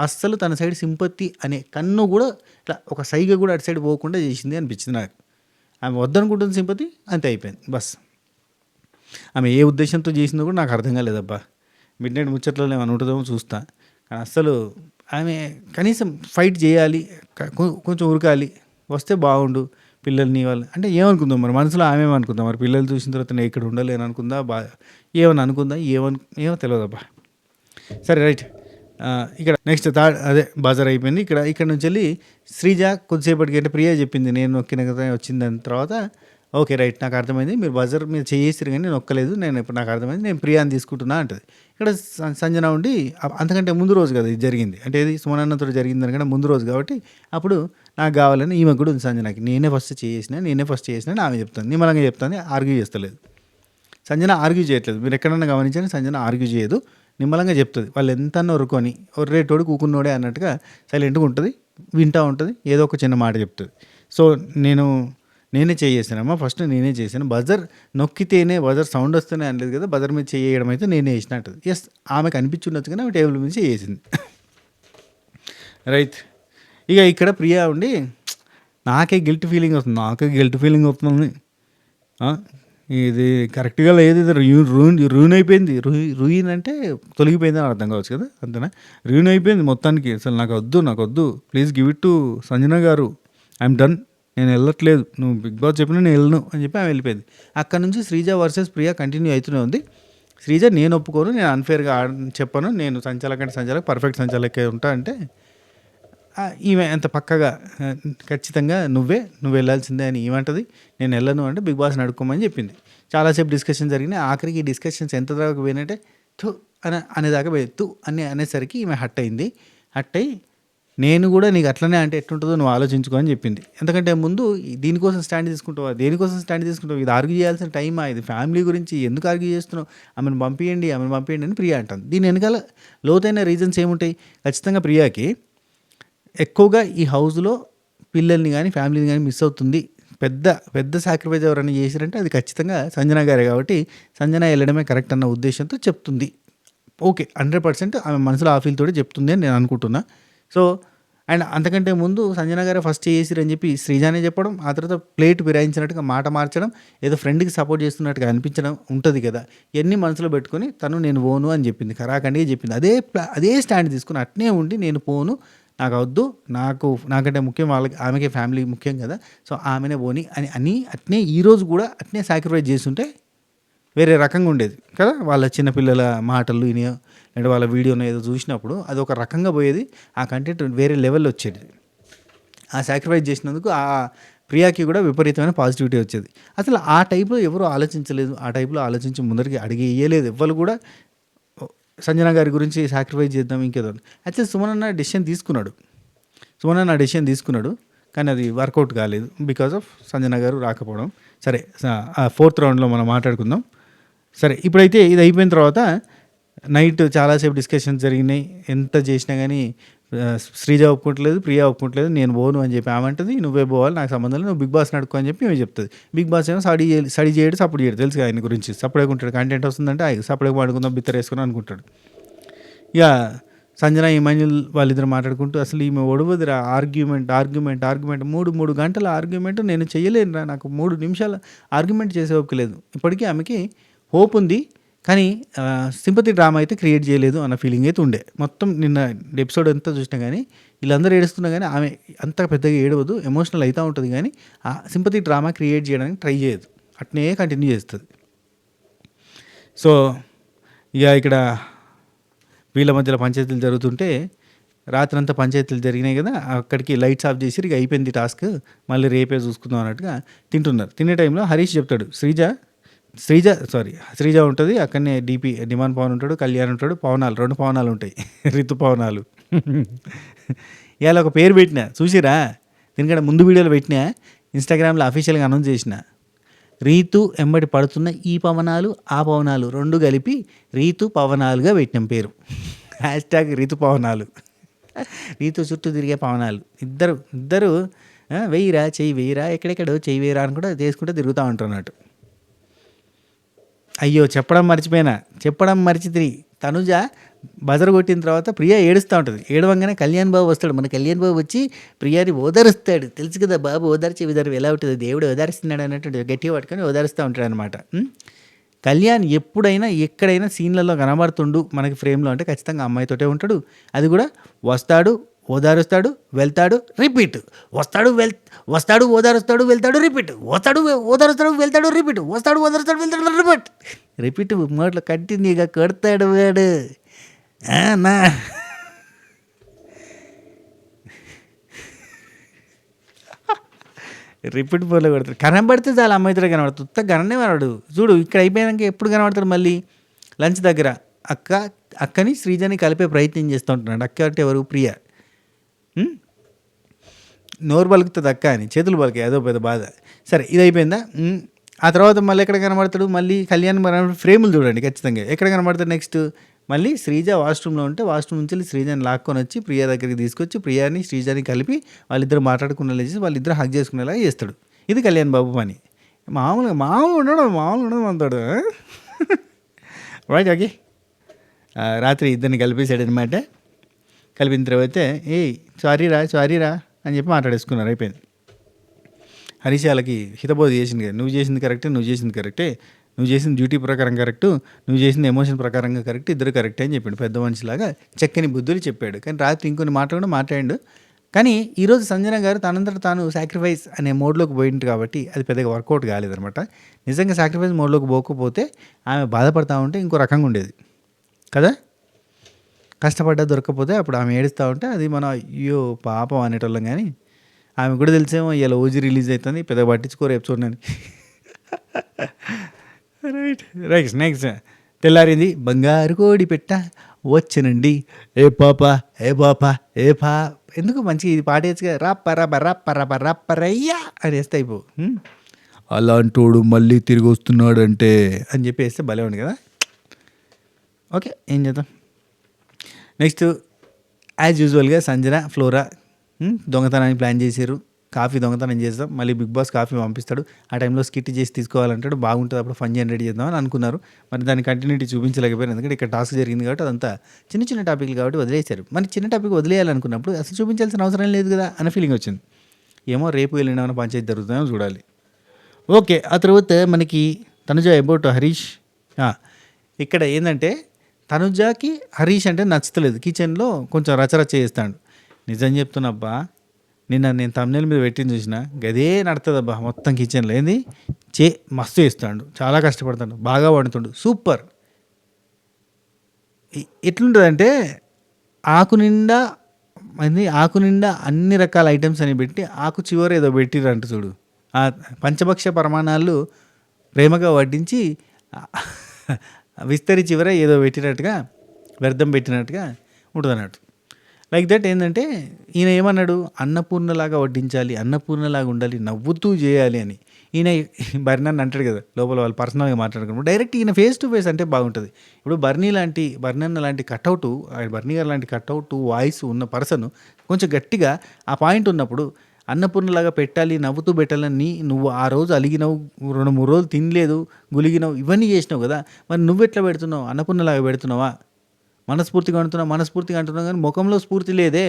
అస్సలు తన సైడ్ సింపతి అనే కన్ను కూడా ఇట్లా ఒక సైగ కూడా అటు సైడ్ పోకుండా చేసింది అనిపించింది నాకు. ఆమె వద్దనుకుంటుంది సింపతి, అంతే అయిపోయింది బస్. ఆమె ఏ ఉద్దేశంతో చేసిందో కూడా నాకు అర్థం కాలేదబ్బా. మిడ్ నైట్ ముచ్చట్లో ఏమైనా ఉంటుందేమో చూస్తా, కానీ అస్సలు ఆమె కనీసం ఫైట్ చేయాలి, కొంచెం ఉరకాలి, వస్తే బాగుండు పిల్లల్ని వాళ్ళు అంటే ఏమనుకుందాం మరి మనసులో, ఆమె ఏమనుకుందాం మరి పిల్లలు చూసిన తర్వాత నేను ఇక్కడ ఉండలేను అనుకుందా, ఏమని అనుకుందా, ఏమో తెలియదబ్బా. సరే రైట్. ఇక్కడ నెక్స్ట్ అదే బజార్ అయిపోయింది. ఇక్కడ నుంచి వెళ్ళి శ్రీజ కొద్దిసేపటికి అంటే ప్రియా చెప్పింది నేను నొక్కిన కదా వచ్చింది. దాని తర్వాత ఓకే రైట్ నాకు అర్థమైంది, మీరు బజార్ మీరు చేసిరు కానీ నేను నొక్కలేదు, నేను ఇప్పుడు నాకు అర్థమైంది, నేను ప్రియాని తీసుకుంటున్నా అంటది. ఇక్కడ సంజన ఉండి అంతకంటే ముందు రోజు కదా ఇది జరిగింది, అంటే ఇది సుమనన్నతో జరిగింది దానికంటే ముందు రోజు కాబట్టి అప్పుడు నాకు కావాలని ఈమె కూడా ఉంది సంజనకి, నేనే ఫస్ట్ చేసిన ఆమె చెప్తాను, నిమ్మలంగా చెప్తాను, ఆర్గ్యూ చేస్తలేదు. సంజన ఆర్గ్యూ చేయట్లేదు, మీరు ఎక్కడన్నా గమనించండి, సంజన ఆర్గ్యూ చేయదు, నిమ్మలంగా చెప్తుంది. వాళ్ళు ఎంత ఒరుకొని ఒర్రేటోడు కూకున్నోడే అన్నట్టుగా సైలెంట్గా ఉంటుంది, వింటూ ఉంటుంది, ఏదో ఒక చిన్న మాట చెప్తుంది. సో నేనే చేసానమ్మా, ఫస్ట్ నేనే చేశాను, బజర్ నొక్కితేనే బజర్ సౌండ్ వస్తేనే అనలేదు కదా, బజర్ మీద చేయడం అయితే నేనే వేసినట్టు. ఎస్ ఆమెకు అనిపించుండొచ్చు కానీ ఆమె టేబుల్ మీద చేసింది. రైట్. ఇక్కడ ప్రియా ఉండి నాకే గిల్ట్ ఫీలింగ్ వస్తుంది, ఇది కరెక్ట్గా లేదు, ఇది రూన్ అయిపోయింది. రూయిన్ అంటే తొలగిపోయింది అని అర్థం కావచ్చు కదా, అంతేనా? రూయిన్ అయిపోయింది మొత్తానికి, అసలు నాకు వద్దు, please give it to Sanjana గారు, ఐఎమ్ డన్, నేను వెళ్ళట్లేదు, నువ్వు బిగ్ బాస్ చెప్పినా నేను వెళ్ళను అని చెప్పి ఆమె వెళ్ళిపోయింది. అక్కడ నుంచి శ్రీజ వర్సెస్ ప్రియా కంటిన్యూ అవుతూనే ఉంది. శ్రీజ నేను ఒప్పుకోను, నేను అన్ఫేర్గా చెప్పను, నేను సంచాలక పర్ఫెక్ట్ సంచాలకే ఉంటా అంటే ఈమె ఎంత పక్కగా ఖచ్చితంగా నువ్వు వెళ్ళాల్సిందే అని ఏమంటది. నేను వెళ్ళను అంటే బిగ్ బాస్ని అడుక్కోమని చెప్పింది. చాలాసేపు డిస్కషన్ జరిగినాయి. ఆఖరికి ఈ డిస్కషన్స్ ఎంత దాకా పోయినట్టే అనేదాకా అనేసరికి ఈమె హట్ అయ్యి నేను కూడా నీకు అట్లనే అంటే ఎట్లుంటుందో నువ్వు ఆలోచించుకో అని చెప్పింది. ఎందుకంటే ముందు దీనికోసం స్టాండ్ తీసుకుంటావు, ఇది ఆర్గ్యూ చేయాల్సిన టైమా, ఇది ఫ్యామిలీ గురించి ఎందుకు ఆర్గ్యూ చేస్తున్నావు, ఆమెను పంపించండి అని ప్రియా అంటుంది. దీని వెనకాల లోతైన రీజన్స్ ఏముంటాయి? ఖచ్చితంగా ప్రియాకి ఎక్కువగా ఈ హౌస్లో పిల్లల్ని కానీ ఫ్యామిలీని కానీ మిస్ అవుతుంది. పెద్ద సాక్రిఫైస్ ఎవరైనా చేశారంటే అది ఖచ్చితంగా సంజన గారే, కాబట్టి సంజన వెళ్ళడమే కరెక్ట్ అన్న ఉద్దేశంతో చెప్తుంది. ఓకే 100% ఆమె మనసులో ఆ ఫీల్ తోటి చెప్తుంది అని నేను అనుకుంటున్నా. సో అండ్ అంతకంటే ముందు సంజన గారే ఫస్ట్ చేసిరని చెప్పి శ్రీజానే చెప్పడం, ఆ తర్వాత ప్లేట్ ఫిరాయించినట్టుగా మాట మార్చడం, ఏదో ఫ్రెండ్కి సపోర్ట్ చేస్తున్నట్టుగా అనిపించడం ఉంటుంది కదా, ఇవన్నీ మనసులో పెట్టుకొని నేను పోను అని చెప్పింది, ఖరాఖండిగా చెప్పింది. అదే స్టాండ్ తీసుకుని అట్నే ఉండి నేను పోను, నాకు వద్దు, నాకంటే ముఖ్యం ఆమెకే ఫ్యామిలీ ముఖ్యం కదా, సో ఆమెనే పోని అని అట్నే ఈరోజు కూడా అట్నే సాక్రిఫైస్ చేస్తుంటే వేరే రకంగా ఉండేది కదా. వాళ్ళ చిన్నపిల్లల మాటలు వినియో అంటే వాళ్ళ వీడియోను ఏదో చూసినప్పుడు అది ఒక రకంగా పోయేది, ఆ కంటెంట్ వేరే లెవెల్లో వచ్చేది. ఆ సాక్రిఫైస్ చేసినందుకు ఆ ప్రియాకి కూడా విపరీతమైన పాజిటివిటీ వచ్చేది. అసలు ఆ టైప్లో ఎవరు ఆలోచించలేదు, ఆ టైప్లో ఆలోచించి ముందరికి అడిగి వేయలేదు ఎవ్వరు కూడా. సంజన గారి గురించి సాక్రిఫైస్ చేద్దాం ఇంకేదో. యాక్చువల్లీ సుమనన్న డెసిషన్ తీసుకున్నాడు, కానీ అది వర్కౌట్ కాలేదు బికాజ్ ఆఫ్ సంజన గారు రాకపోవడం. సరే 4th రౌండ్లో మనం మాట్లాడుకుందాం. సరే ఇప్పుడైతే ఇది అయిపోయిన తర్వాత నైట్ చాలాసేపు డిస్కషన్స్ జరిగినాయి. ఎంత చేసినా కానీ శ్రీజ ఒప్పుకోవట్లేదు, ప్రియా ఒప్పుకోవట్లేదు, నేను పోను అని చెప్పి ఆమంటది, నువ్వే పోవాలి, నాకు సంబంధం లేదు, నువ్వు బిగ్ బాస్ని అడుక్కో అని చెప్పి ఏమి చెప్తుంది. బిగ్ బాస్ ఏమో స్టడీ చేయడు, సపోర్ట్ చేయడు, తెలుసు ఆయన గురించి. సపరేట్గా ఉంటాడు, కంటెంట్ వస్తుందంటే సపరేట్గా ఆడుకుందాం, బిత్తర వేసుకుని అనుకుంటాడు. ఇక సంజన ఇమాన్యుల్ వాళ్ళిద్దరు మాట్లాడుకుంటూ అసలు ఈమె ఒడవదిరా, ఆర్గ్యుమెంట్ 3 గంటల ఆర్గ్యుమెంట్ నేను చేయలేనురా, నాకు 3 నిమిషాల ఆర్గ్యుమెంట్ చేసే ఓపిక లేదు. ఇప్పటికీ ఆమెకి హోప్ ఉంది, కానీ సింపతి డ్రామా అయితే క్రియేట్ చేయలేదు అన్న ఫీలింగ్ అయితే ఉండే. మొత్తం నిన్న ఎపిసోడ్ అంతా చూసినా కానీ వీళ్ళందరూ ఏడుస్తున్నా కానీ ఆమె అంత పెద్దగా ఏడవదు, ఎమోషనల్ అవుతూ ఉంటుంది, కానీ ఆ సింపతి డ్రామా క్రియేట్ చేయడానికి ట్రై చేయదు, అట్నే కంటిన్యూ చేస్తుంది. సో ఇక్కడ వీళ్ళ మధ్యలో పంచాయతీలు జరుగుతుంటే రాత్రంతా పంచాయతీలు జరిగినాయి కదా, అక్కడికి లైట్స్ ఆఫ్ చేసి ఇక అయిపోయింది టాస్క్, మళ్ళీ రేపే చూసుకుందాం అన్నట్టుగా తింటున్నారు. తినే టైంలో హరీష్ చెప్తాడు, శ్రీజ ఉంటుంది అక్కడనే, డిమాండ్ పవన్ ఉంటాడు, కళ్యాణ్ ఉంటాడు, 2 పవనాలు ఉంటాయి, రితు పవనాలు. ఇవాళ ఒక పేరు పెట్టినా చూసిరా, దీనికంటే ముందు వీడియోలో పెట్టినా, ఇన్స్టాగ్రామ్లో అఫీషియల్గా అనౌన్స్ చేసిన, రీతు ఎంబడి పడుతున్న ఈ పవనాలు ఆ పవనాలు 2 కలిపి రీతు పవనాలుగా పెట్టినాం పేరు. #రీతు పవనాలు, రీతు చుట్టూ తిరిగే పవనాలు. ఇద్దరు వెయ్యిరా చెయ్యి వెయ్యిరా ఎక్కడెక్కడో చెయ్యి వేయరా అని కూడా చేసుకుంటూ తిరుగుతూ ఉంటున్నట్టు. అయ్యో చెప్పడం మర్చితిరి. తనుజ బజర్ కొట్టిన తర్వాత ప్రియా ఏడుస్తూ ఉంటుంది. ఏడవంగానే కళ్యాణ్ బాబు వస్తాడు. మన కళ్యాణ్ బాబు వచ్చి ప్రియాని ఓదారుస్తాడు. తెలుసు కదా బాబు ఓదార్చే విధానం ఎలా ఉంటుంది, దేవుడు ఓదారుస్తున్నాడు అన్నట్టు గట్టిగా పట్టుకొని ఓదారుస్తూ ఉంటాడు అనమాట. కళ్యాణ్ ఎప్పుడైనా ఎక్కడైనా సీన్లలో కనబడుతుండు మనకి ఫ్రేమ్లో అంటే ఖచ్చితంగా అమ్మాయితోటే ఉంటాడు. అది కూడా వస్తాడు, ఓదారుస్తాడు, వెళ్తాడు, రిపీట్. వస్తాడు ఓదారుస్తాడు, వెళ్తాడు, రిపీట్. వస్తాడు ఓదారుస్తాడు, వెళ్తాడు, రిపీట్. వస్తాడు ఓదారుస్తాడు, వెళ్తాడు, రిపీట్. రిపీట్ మోట్లో కంటిన్యూగా కొడతాడు వాడు. నా రిపీట్ బోర్లో కొడతాడు. కనబడితే చాలా అమ్మాయితో కనబడతాడు. ఉత్త గననే వాడు. చూడు ఇక్కడ అయిపోయాక ఎప్పుడు కనబడతాడు మళ్ళీ లంచ్ దగ్గర అక్కని శ్రీజని కలిపే ప్రయత్నం చేస్తూ ఉంటున్నాడు. అక్క అంటే ఎవరు? ప్రియ. నోరు పలుకుతుంది అక్క అని, చేతులు పలికాయి, అదో పెద్ద బాధ. సరే ఇది అయిపోయిందా? ఆ తర్వాత మళ్ళీ ఎక్కడ కనబడతాడు? మళ్ళీ కళ్యాణ్ ఫ్రేములు చూడండి ఖచ్చితంగా ఎక్కడ కనబడతాడు నెక్స్ట్. మళ్ళీ శ్రీజ వాష్రూమ్లో ఉంటే వాష్రూమ్ నుంచి శ్రీజని లాక్కొని వచ్చి ప్రియా దగ్గరికి తీసుకొచ్చి ప్రియాని శ్రీజని కలిపి వాళ్ళిద్దరు మాట్లాడుకునేలా చేసి వాళ్ళిద్దరు హగ్ చేసుకునేలా చేస్తాడు. ఇది కళ్యాణ్ బాబు పని. మామూలుగా ఉండడం అంటాడు. Right, okay. రాత్రి ఇద్దరిని కలిపేశాడు అనమాట. కలిపిన తర్వాత సారీరా అని చెప్పి మాట్లాడేసుకున్నారు. అయిపోయింది. హరీష్ వాళ్ళకి హితబోధ చేసింది కదా, నువ్వు చేసింది కరెక్టే, నువ్వు చేసిన డ్యూటీ ప్రకారం కరెక్టు, నువ్వు చేసిన ఎమోషన్ ప్రకారంగా కరెక్ట్, ఇద్దరు కరెక్టే అని చెప్పాడు. పెద్ద మనిషిలాగా చక్కని బుద్ధులు చెప్పాడు. కానీ రాత్రి ఇంకొన్ని మాటలు కూడా మాట్లాడాడు. కానీ ఈరోజు సంజన గారు తనంతట తాను సాక్రిఫైస్ అనే మోడ్లోకి పోయింది కాబట్టి అది పెద్దగా వర్కౌట్ కాలేదనమాట. నిజంగా సాక్రిఫైస్ మోడ్లోకి పోకపోతే ఆమె బాధపడతా ఉంటే ఇంకో రకంగా ఉండేది కదా. కష్టపడ్డా దొరకకపోతే అప్పుడు ఆమె ఏడుస్తూ ఉంటే అది మనం అయ్యో పాపం అనేటోళ్ళం. కానీ ఆమె కూడా తెలిసేమో ఇలా ఓజీ రిలీజ్ అవుతుంది, పెద్దగా పట్టించుకోరు ఎపిసోడ్ అని. రైట్ నెక్స్ట్ తెల్లారింది. బంగారు కోడి పెట్ట వచ్చనండి, ఏ పాప ఎందుకు మంచిగా ఇది పాటేచ్చుగా, రప్పరయ్యా అని వేస్తే అయిపో. అలాంటోడు మళ్ళీ తిరిగి వస్తున్నాడంటే అని చెప్పి వేస్తే భలే ఉంది కదా. ఓకే, ఏం చేద్దాం. నెక్స్ట్ యాజ్ యూజువల్గా సంజన ఫ్లోరా దొంగతనానికి ప్లాన్ చేశారు. కాఫీ దొంగతనం చేస్తాం, మళ్ళీ బిగ్ బాస్ కాఫీ పంపిస్తాడు. ఆ టైంలో స్కిట్ చేసి తీసుకోవాలంటాడు, బాగుంటుంది, అప్పుడు ఫన్ జనరేట్ చేద్దామని అనుకున్నారు. మరి దాని కంటిన్యూటీ చూపించలేకపోయారు, ఎందుకంటే ఇక్కడ టాస్క్ జరిగింది కాబట్టి అదంతా చిన్న టాపిక్లు కాబట్టి వదిలేశారు. మరి చిన్న టాపిక్ వదిలేయాలనుకున్నప్పుడు అసలు చూపించాల్సిన అవసరం లేదు కదా అన్న ఫీలింగ్ వచ్చింది. ఏమో రేపు వెళ్ళిన పంచాయతీ జరుగుతుందో చూడాలి. ఓకే, ఆ తర్వాత మనకి తనుజ అబౌట్ హరీష్. ఇక్కడ ఏంటంటే తనుజాకి హరీష్ అంటే నచ్చలేదు. కిచెన్లో కొంచెం రచరచ చేస్తాడు. నిజం చెప్తున్నబ్బా, నేను తమ్నెల్ మీద పెట్టింది చూసిన గదే నడుతుందబ్బా మొత్తం కిచెన్లో. ఏంది మస్తు చేస్తాడు, చాలా కష్టపడతాడు, బాగా వండుతాడు, సూపర్. ఎట్లుంటుందంటే ఆకు నిండా అన్ని రకాల ఐటమ్స్ అని పెట్టి ఆకు చివర ఏదో పెట్టిరంట చూడు. ఆ పంచభక్ష ప్రమాణాలు ప్రేమగా వడ్డించి విస్తరి చివర ఏదో పెట్టినట్టుగా, వ్యర్థం పెట్టినట్టుగా ఉంటుంది అన్నట్టు. Like that. ఏంటంటే ఈయన ఏమన్నాడు, అన్నపూర్ణలాగా వడ్డించాలి, అన్నపూర్ణలాగా ఉండాలి, నవ్వుతూ చేయాలి అని. ఈయన బర్నన్ అంటాడు కదా లోపల, వాళ్ళు పర్సనల్గా మాట్లాడుకున్నప్పుడు డైరెక్ట్ ఈయన ఫేస్ టు ఫేస్ అంటే బాగుంటుంది. ఇప్పుడు బర్నీ లాంటి కట్అవుట్, బర్నీ గారు లాంటి కట్అవుట్ వాయిస్ ఉన్న పర్సన్ కొంచెం గట్టిగా ఆ పాయింట్ ఉన్నప్పుడు అన్నపూర్ణలాగా పెట్టాలి, నవ్వుతూ పెట్టాలని నువ్వు ఆ రోజు అలిగినావు, 2-3 రోజులు తినలేదు, గులిగినావు, ఇవన్నీ చేసినావు కదా. మరి నువ్వెట్లా పెడుతున్నావు? అన్నపూర్ణలాగా పెడుతున్నావా? మనస్ఫూర్తిగా అంటున్నావు కానీ ముఖంలో స్ఫూర్తి లేదే.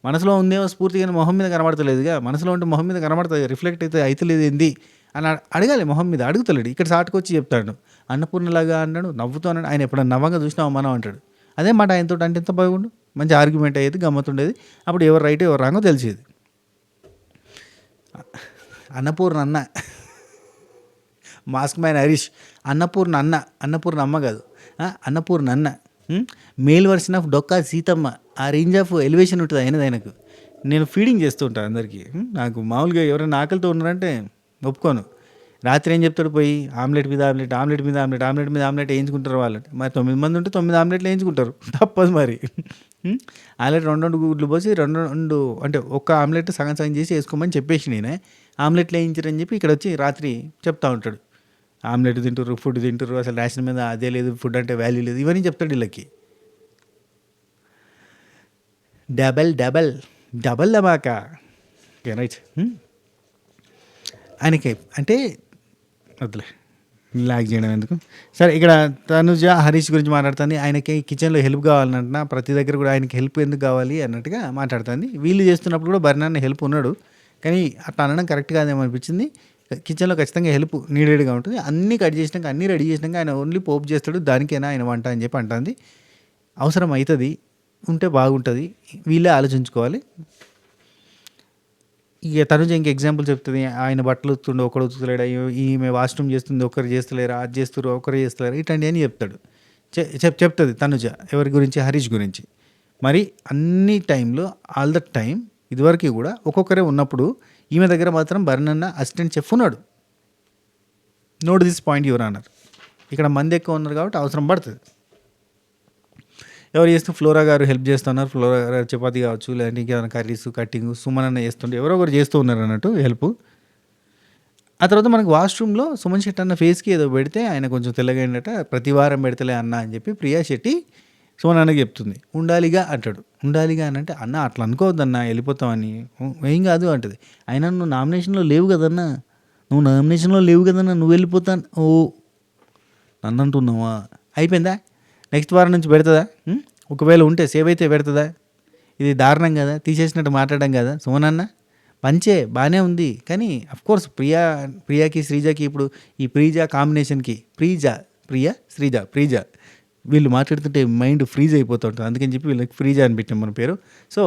మనసులో ఉందేమో స్ఫూర్తి కానీ మొహం మీద కనబడతలేదుగా. మనసులో ఉంటే మొహం మీద కనబడుతుంది, రిఫ్లెక్ట్ అయితే అవుతలేదు ఏంది అని అడగాలి. మొహం మీద అడుగుతలేడు. ఇక్కడ సాటుకొచ్చి చెప్తాడు అన్నపూర్ణలాగా అన్నాడు, నవ్వుతూ అన్నాడు. ఆయన ఎప్పుడన్నా నవ్వంగా చూసినావు మనం అంటాడు. అదే మాట ఆయనతో అంటే ఎంత బాగుండు, మంచి ఆర్గ్యుమెంట్ అయ్యేది, గమ్మతుండేది. అప్పుడు ఎవరు రైట్ ఎవరు రాంగో తెలిసేది. అన్నపూర్ణ అన్న, మాస్క్ మ్యాన్ హరీష్, అన్నపూర్ణ అమ్మ కాదు, అన్నపూర్ణ అన్న, male version of Dokka Seethamma. ఆ రేంజ్ ఆఫ్ ఎలివేషన్ ఉంటుంది ఆయనకు. నేను ఫీడింగ్ చేస్తూ ఉంటాను అందరికీ. నాకు మామూలుగా ఎవరైనా ఆకలితో ఉన్నారంటే ఒప్పుకోను. రాత్రి ఏం చెప్తాడు, పోయి ఆమ్లెట్ మీద ఆమ్లెట్ వేయించుకుంటారు వాళ్ళు. మరి 9 మంది ఉంటే 9 ఆమ్లెట్లు వేయించుకుంటారు, తప్పదు మరి. ఆమ్లెట్ 2 గుడ్లు పోసి 2 అంటే ఒక్క ఆమ్లెట్ సగం చేసి వేసుకోమని చెప్పేసి నేనే ఆమ్లెట్లు వేయించరని చెప్పి ఇక్కడ వచ్చి రాత్రి చెప్తా ఉంటాడు. ఆమ్లెట్ తింటారు, ఫుడ్ తింటారు, అసలు రేషన్ మీద అదే లేదు, ఫుడ్ అంటే వాల్యూ లేదు, ఇవన్నీ చెప్తాడు వీళ్ళకి. డబల్ ధమాకా. Okay right. ఆయనకి అంటే వద్దులే లాగ్ చేయడం ఎందుకు. సరే ఇక్కడ తనుజ హరీష్ గురించి మాట్లాడుతుంది. ఆయనకి కిచెన్లో హెల్ప్ కావాలంటున్నా ప్రతి దగ్గర కూడా ఆయనకి హెల్ప్ ఎందుకు కావాలి అన్నట్టుగా మాట్లాడుతుంది. వీళ్ళు చేస్తున్నప్పుడు కూడా బర్నాన్న హెల్ప్ ఉన్నాడు, కానీ అట్లా అనడం కరెక్ట్ కాదేమో అనిపించింది. కిచెన్లో ఖచ్చితంగా హెల్ప్ నీడెడ్గా ఉంటుంది. అన్నీ కట్ చేసినాక అన్నీ రెడీ చేసినాక ఆయన ఓన్లీ పోపు చేస్తాడు, దానికైనా ఆయన వంట అని చెప్పి అంటుంది. అవసరం అవుతుంది, ఉంటే బాగుంటుంది, వీళ్ళే ఆలోచించుకోవాలి. ఇక తనుజ ఇంక ఎగ్జాంపుల్ చెప్తుంది. ఆయన బట్టలు ఉతుకుతుండే ఒకడు ఉతుకుతలేడు, ఈమె వాష్రూమ్ చేస్తుంది ఒకరు చేస్తలేరు, అది చేస్తారు ఒకరు చేస్తలేరు, ఇట్లాంటి అని చెప్తాడు. చెప్తుంది తనుజ ఎవరి గురించి, హరీష్ గురించి. మరి అన్ని టైంలో ఆల్ ద టైం ఇదివరకు కూడా ఒక్కొక్కరే ఉన్నప్పుడు ఈమె దగ్గర మాత్రం బర్నన్న అసిస్టెంట్ చెఫ్ ఉన్నాడు. నోట్ దిస్ పాయింట్ యువర్ అన్నారు. ఇక్కడ మంది ఎక్కువ ఉన్నారు కాబట్టి అవసరం పడుతుంది. ఎవరు చేస్తూ ఫ్లోరా గారు హెల్ప్ చేస్తున్నారు, ఫ్లోరా గారు చపాతీ కావచ్చు, లేదంటే ఇంకేమైనా కర్రీస్ కట్టింగ్ సుమన్ అన్న చేస్తుంటే ఎవరో ఒకరు చేస్తూ ఉన్నారు అన్నట్టు హెల్ప్. ఆ తర్వాత మనకు వాష్రూమ్లో సుమన్ శెట్టి అన్న ఫేస్కి ఏదో పెడితే ఆయన కొంచెం తెల్లగా ఏంటంటే ప్రతి వారం పెడతలే అన్న అని చెప్పి ప్రియా శెట్టి సుమన్ అన్నకి చెప్తుంది. ఉండాలిగా అంటాడు. ఉండాలిగా అని అంటే అన్న అట్లా అనుకోవద్దన్నా వెళ్ళిపోతామని. ఏం కాదు అంటది. అయినా నువ్వు నామినేషన్లో లేవు కదన్నా, నువ్వు వెళ్ళిపోతాను. ఓ నన్ను అంటున్నావా? అయిపోయిందా? నెక్స్ట్ వారం నుంచి పెడుతుందా? ఒకవేళ ఉంటే సేవ్ అయితే పెడుతుందా? ఇది దారుణం కదా, తీసేసినట్టు మాట్లాడడం కదా సుమనన్న. పంచే బాగానే ఉంది, కానీ అఫ్కోర్స్ ప్రియాకి శ్రీజకి ఇప్పుడు ఈ ప్రీజా కాంబినేషన్కి ప్రీజా వీళ్ళు మాట్లాడుతుంటే మైండ్ ఫ్రీజ్ అయిపోతూ ఉంటుంది. అందుకని చెప్పి వీళ్ళకి ఫ్రీజా అని పెట్టాం మన పేరు. సో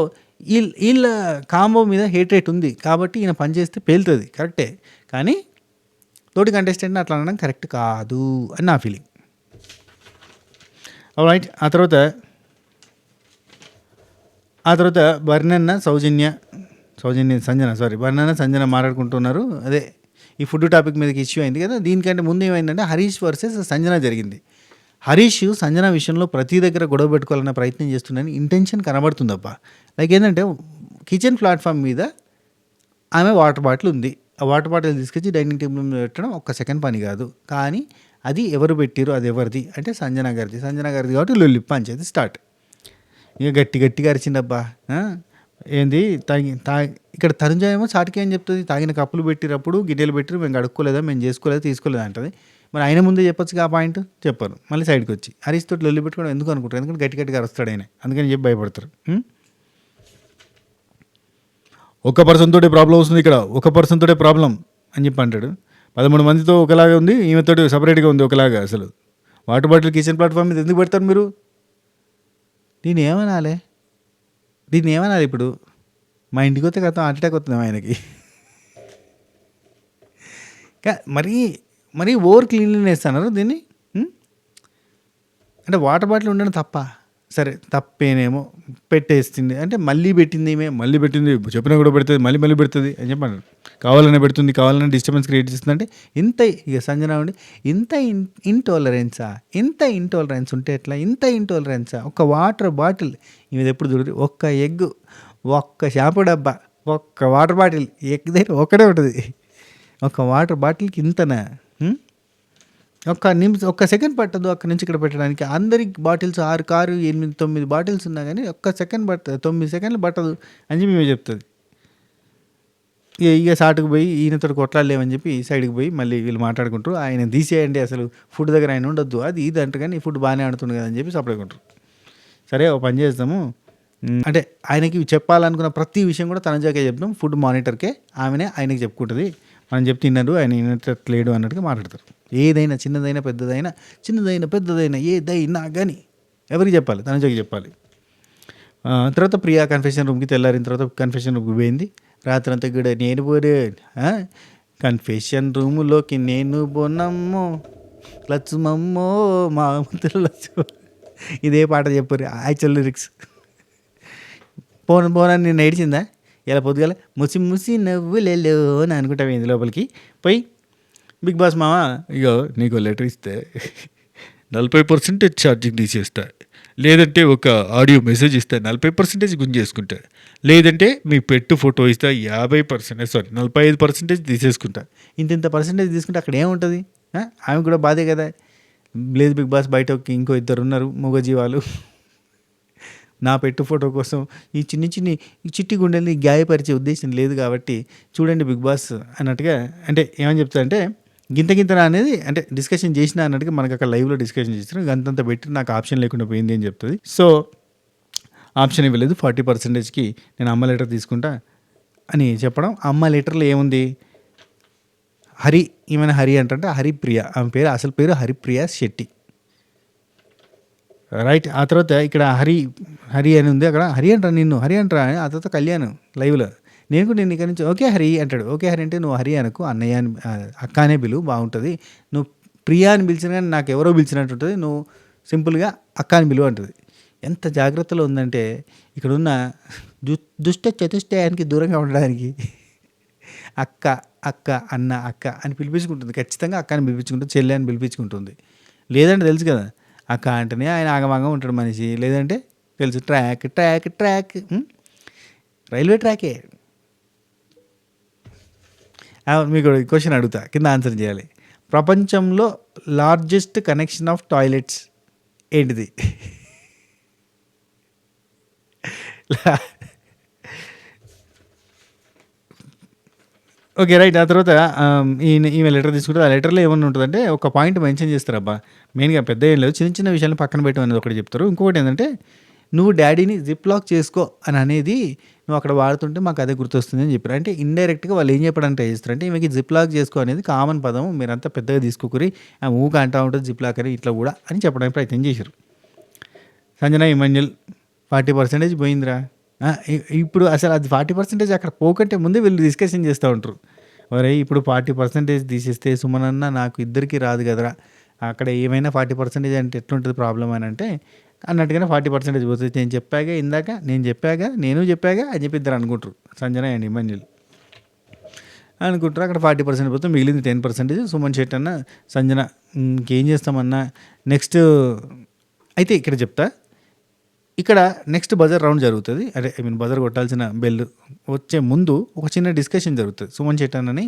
వీళ్ళ కాంబో మీద హేట్ రేట్ ఉంది కాబట్టి ఈయన పని చేస్తే పేలుతుంది, కరెక్టే. కానీ తోటి కంటెస్టెంట్ని అట్లా అనడం కరెక్ట్ కాదు అని నా ఫీలింగ్. రైట్. ఆ తర్వాత బర్నన్న సంజన మాట్లాడుకుంటున్నారు. అదే ఈ ఫుడ్ టాపిక్ మీదకి ఇష్యూ అయింది కదా. దీనికంటే ముందు ఏమైందంటే హరీష్ వర్సెస్ సంజన జరిగింది. హరీష్ సంజన విషయంలో ప్రతి దగ్గర గొడవ పెట్టుకోవాలనే ప్రయత్నం చేస్తుందని ఇంటెన్షన్ కనబడుతుందబ్బా. లైక్ ఏంటంటే కిచెన్ ప్లాట్ఫామ్ మీద ఆమె వాటర్ బాటిల్ ఉంది. ఆ వాటర్ బాటిల్ తీసుకొచ్చి డైనింగ్ టేబుల్ మీద పెట్టడం ఒక్క సెకండ్ పని కాదు. కానీ అది ఎవరు పెట్టారు, అది ఎవరిది అంటే సంజన గారిది కాబట్టి లొల్లి పంచాయతీ స్టార్ట్. ఇక గట్టిగా అరిచిండబ్బా. ఏంది ఇక్కడ తనుజ ఏమో చాటికి ఏం చెప్తుంది, తాగిన కప్పులు పెట్టినప్పుడు గిన్నెలు పెట్టిరు, మేము కడుక్కోలేదా, మేము చేసుకోలేదా, తీసుకోలేదా అంటది. మరి ఆయన ముందే చెప్పొచ్చు ఆ పాయింట్, చెప్పారు. మళ్ళీ సైడ్కి వచ్చి హరీష్ తోటి లొల్లి పెట్టుకోవడం ఎందుకు అనుకుంటారు, ఎందుకంటే గట్టిగా అరుస్తాడు ఆయన, అందుకని చెప్పి భయపడతారు. ఒక పర్సన్ తోటే ప్రాబ్లం వస్తుంది, ఇక్కడ ఒక పర్సన్ తోటే ప్రాబ్లం అని చెప్పి అంటాడు. 13 మందితో ఒకలాగా ఉంది, ఈమెతోటి సపరేట్గా ఉంది ఒకలాగా. అసలు వాటర్ బాటిల్ కిచెన్ ప్లాట్ఫామ్ మీద ఎందుకు పెడతారు మీరు? దీన్ని ఏమనాలి ఇప్పుడు? మా ఇంటికి వస్తే కదా హార్ట్ అటాక్ వస్తుంది ఆయనకి. మరీ ఓవర్ క్లీన్లీనెస్ అన్నారు దీన్ని. అంటే వాటర్ బాటిల్ ఉండడం తప్ప, సరే తప్పేనేమో, పెట్టేస్తుంది అంటే మళ్ళీ పెట్టింది చెప్పినా కూడా పెడుతుంది, మళ్ళీ పెడుతుంది అని చెప్పి అన్నారు. కావాలనే పెడుతుంది, కావాలనే డిస్టర్బెన్స్ క్రియేట్ చేస్తుంది. అంటే ఇంత ఇక సంజన ఉండి ఇంత ఇంటాలరెన్స్ ఉంటే ఎట్లా? ఇంత ఇంటాలరెన్సా? ఒక వాటర్ బాటిల్ ఇది ఎప్పుడు దొరుకుతుంది, ఒక్క ఎగ్, ఒక్క షాంపూ డబ్బా, ఒక్క వాటర్ బాటిల్, ఎగ్ దగ్గర ఒక్కడే ఉంటుంది. ఒక వాటర్ బాటిల్కి ఇంతనా? ఒక్క సెకండ్ పట్టదు అక్కడి నుంచి ఇక్కడ పెట్టడానికి. అందరికి బాటిల్స్ 6, 8, 9 బాటిల్స్ ఉన్నా కానీ ఒక్క సెకండ్ పడుతుంది, 9 సెకండ్లు పట్టదు అని చెప్పి మేము చెప్తుంది. ఇక సాటుకు పోయి ఈయనతో కొట్లాడలేమని చెప్పి ఈ సైడ్కి పోయి మళ్ళీ వీళ్ళు మాట్లాడుకుంటారు. ఆయన తీసేయండి, అసలు ఫుడ్ దగ్గర ఆయన ఉండొద్దు, అది ఇది అంటారు. కానీ ఫుడ్ బాగానే ఆడుతుంది కదా అని చెప్పి సపరేట్కుంటారు. సరే ఓ పని చేస్తాము అంటే ఆయనకి చెప్పాలనుకున్న ప్రతి విషయం కూడా తనజాకే చెప్తాం, ఫుడ్ మానిటర్కే ఆమెనే ఆయనకి చెప్పుకుంటుంది. మనం చెప్తే తిన్నాడు, ఆయన వినట్లేడు అన్నట్టుగా మాట్లాడతారు. ఏదైనా చిన్నదైనా పెద్దదైనా ఏదైనా కానీ ఎవరికి చెప్పాలి? తనజాకి చెప్పాలి. తర్వాత ప్రియా కన్ఫెషన్ రూమ్కి తెల్లారిన తర్వాత కన్ఫెషన్ రూమ్కి పోయింది. రాత్రి అంతా కూడా నేను పోరే కన్ఫెషన్ రూములోకి నేను పోనమ్మో లచ్చుమమ్మో మా లచ్చు, ఇదే పాట చెప్పారు యాక్చువల్ లిరిక్స్. పోనని నేను ఏడిచిందా ఇలా పొద్దుగాల ముసి నవ్వులేలో అని అనుకుంటా పోయింది లోపలికి పోయి. బిగ్ బాస్ మామ ఇగో నీకు లెటర్ ఇస్తే 40% ఛార్జింగ్ తీసేస్తా, లేదంటే ఒక ఆడియో మెసేజ్ ఇస్తే 40% గుంజేసుకుంటా, లేదంటే మీ పెట్టు ఫోటో ఇస్తే 45% తీసేసుకుంటా. ఇంత పర్సెంటేజ్ తీసుకుంటే అక్కడ ఏముంటుంది? ఆమె కూడా బాధే కదా. లేదు బిగ్ బాస్ బయట ఇంకో 2 ఉన్నారు మూగజీవాలు, నా పెట్టు ఫోటో కోసం ఈ చిట్టి గుండెల్ని గాయపరిచే ఉద్దేశం లేదు కాబట్టి చూడండి బిగ్ బాస్ అన్నట్టుగా, అంటే ఏమని చెప్తారంటే గింతనా అనేది అంటే డిస్కషన్ చేసినా అన్నట్టుగా మనకు అక్కడ లైవ్లో డిస్కషన్ చేస్తారు. అంతంత పెట్టి నాకు ఆప్షన్ లేకుండా పోయింది అని చెప్తుంది. సో ఆప్షన్ ఇవ్వలేదు, 40%కి నేను అమ్మ లెటర్ తీసుకుంటా అని చెప్పడం. అమ్మ లెటర్లో ఏముంది, హరి, ఈమెను హరి అంటే హరిప్రియ, ఆమె పేరు అసలు పేరు హరిప్రియ శెట్టి, రైట్. ఆ తర్వాత ఇక్కడ హరి అని ఉంది, అక్కడ హరి అంటారా నిన్ను, హరి అంటారా, ఆ తర్వాత కళ్యాణ్ లైవ్లో నేను కూడా నేను ఇక్కడ నుంచి ఓకే హరి అంటాడు. ఓకే హరి అంటే నువ్వు హరి అనకు, అన్నయ్య అని అక్క అనే పిలువు బాగుంటుంది, నువ్వు ప్రియా అని పిలిచిన కానీ నాకు ఎవరో పిలిచినట్టు ఉంటుంది, నువ్వు సింపుల్గా అక్క అని పిలువ అంటుంది. ఎంత జాగ్రత్తలో ఉందంటే ఇక్కడున్న దుష్ట చతుష్టయానికి దూరంగా ఉండడానికి అక్క అక్క అన్న అక్క అని పిలిపించుకుంటుంది. ఖచ్చితంగా అక్క అని పిలిపించుకుంటుంది, చెల్లె అని పిలిపించుకుంటుంది. లేదంటే తెలుసు కదా, అక్క అంటేనే ఆయన ఆగమాగం ఉంటాడు మనిషి, లేదంటే తెలుసు track track track railway trachea. మీకు క్వశ్చన్ అడుగుతా, కింద ఆన్సర్ చేయాలి. ప్రపంచంలో లార్జెస్ట్ కనెక్షన్ ఆఫ్ టాయిలెట్స్ ఏంటిది? Okay right. ఆ తర్వాత ఈమె లెటర్ తీసుకుంటే ఆ లెటర్లో ఏమన్నా ఉంటుందంటే ఒక పాయింట్ మెన్షన్ చేస్తారు. అబ్బా మెయిన్గా పెద్ద ఏం లేదు, చిన్న విషయాలను పక్కన పెట్టడం అనేది ఒకటి చెప్తారు. ఇంకొకటి ఏంటంటే నువ్వు డాడీని జిప్ లాక్ చేసుకో అని అనేది నువ్వు అక్కడ వాడుతుంటే మాకు అదే గుర్తొస్తుంది అని చెప్పారు. అంటే ఇండైరెక్ట్గా వాళ్ళు ఏం చెప్పడానికి ట్రై చేస్తారు అంటే ఈమెకి జిప్ లాక్ చేసుకో అనేది కామన్ పదం, మీరంతా పెద్దగా తీసుకోకరి ఊక అంటా ఉంటుంది జిప్ లాక్ అని ఇట్లా కూడా అని చెప్పడానికి ప్రయత్నం చేశారు. సంజన ఇమాన్యుల్ 40% పోయిందిరా. ఇప్పుడు అసలు అది 40% అక్కడ పోకంటే ముందే వీళ్ళు డిస్కషన్ చేస్తూ ఉంటారు. ఒరే ఇప్పుడు 40% తీసేస్తే సుమనన్న నాకు ఇద్దరికి రాదు కదరా, అక్కడ ఏమైనా 40% అంటే ఎట్లుంటుంది ప్రాబ్లం అని అంటే అన్నట్టుగానే 40% పోతుంది. నేను చెప్పాగా నేను చెప్పాగా అని చెప్పి ఇద్దరు అనుకుంటారు, సంజన అండ్ ఇమాన్యుల్ అనుకుంటారు. అక్కడ 40% పోతే మిగిలింది 10%. సుమన్ శెట్టి అన్న సంజన ఇంకేం చేస్తామన్నా నెక్స్ట్ అయితే ఇక్కడ చెప్తా. ఇక్కడ నెక్స్ట్ బజర్ రౌండ్ జరుగుతుంది, అంటే బజర్ కొట్టాల్సిన బెల్ వచ్చే ముందు ఒక చిన్న డిస్కషన్ జరుగుతుంది. సుమన్ శెట్టి అన్నని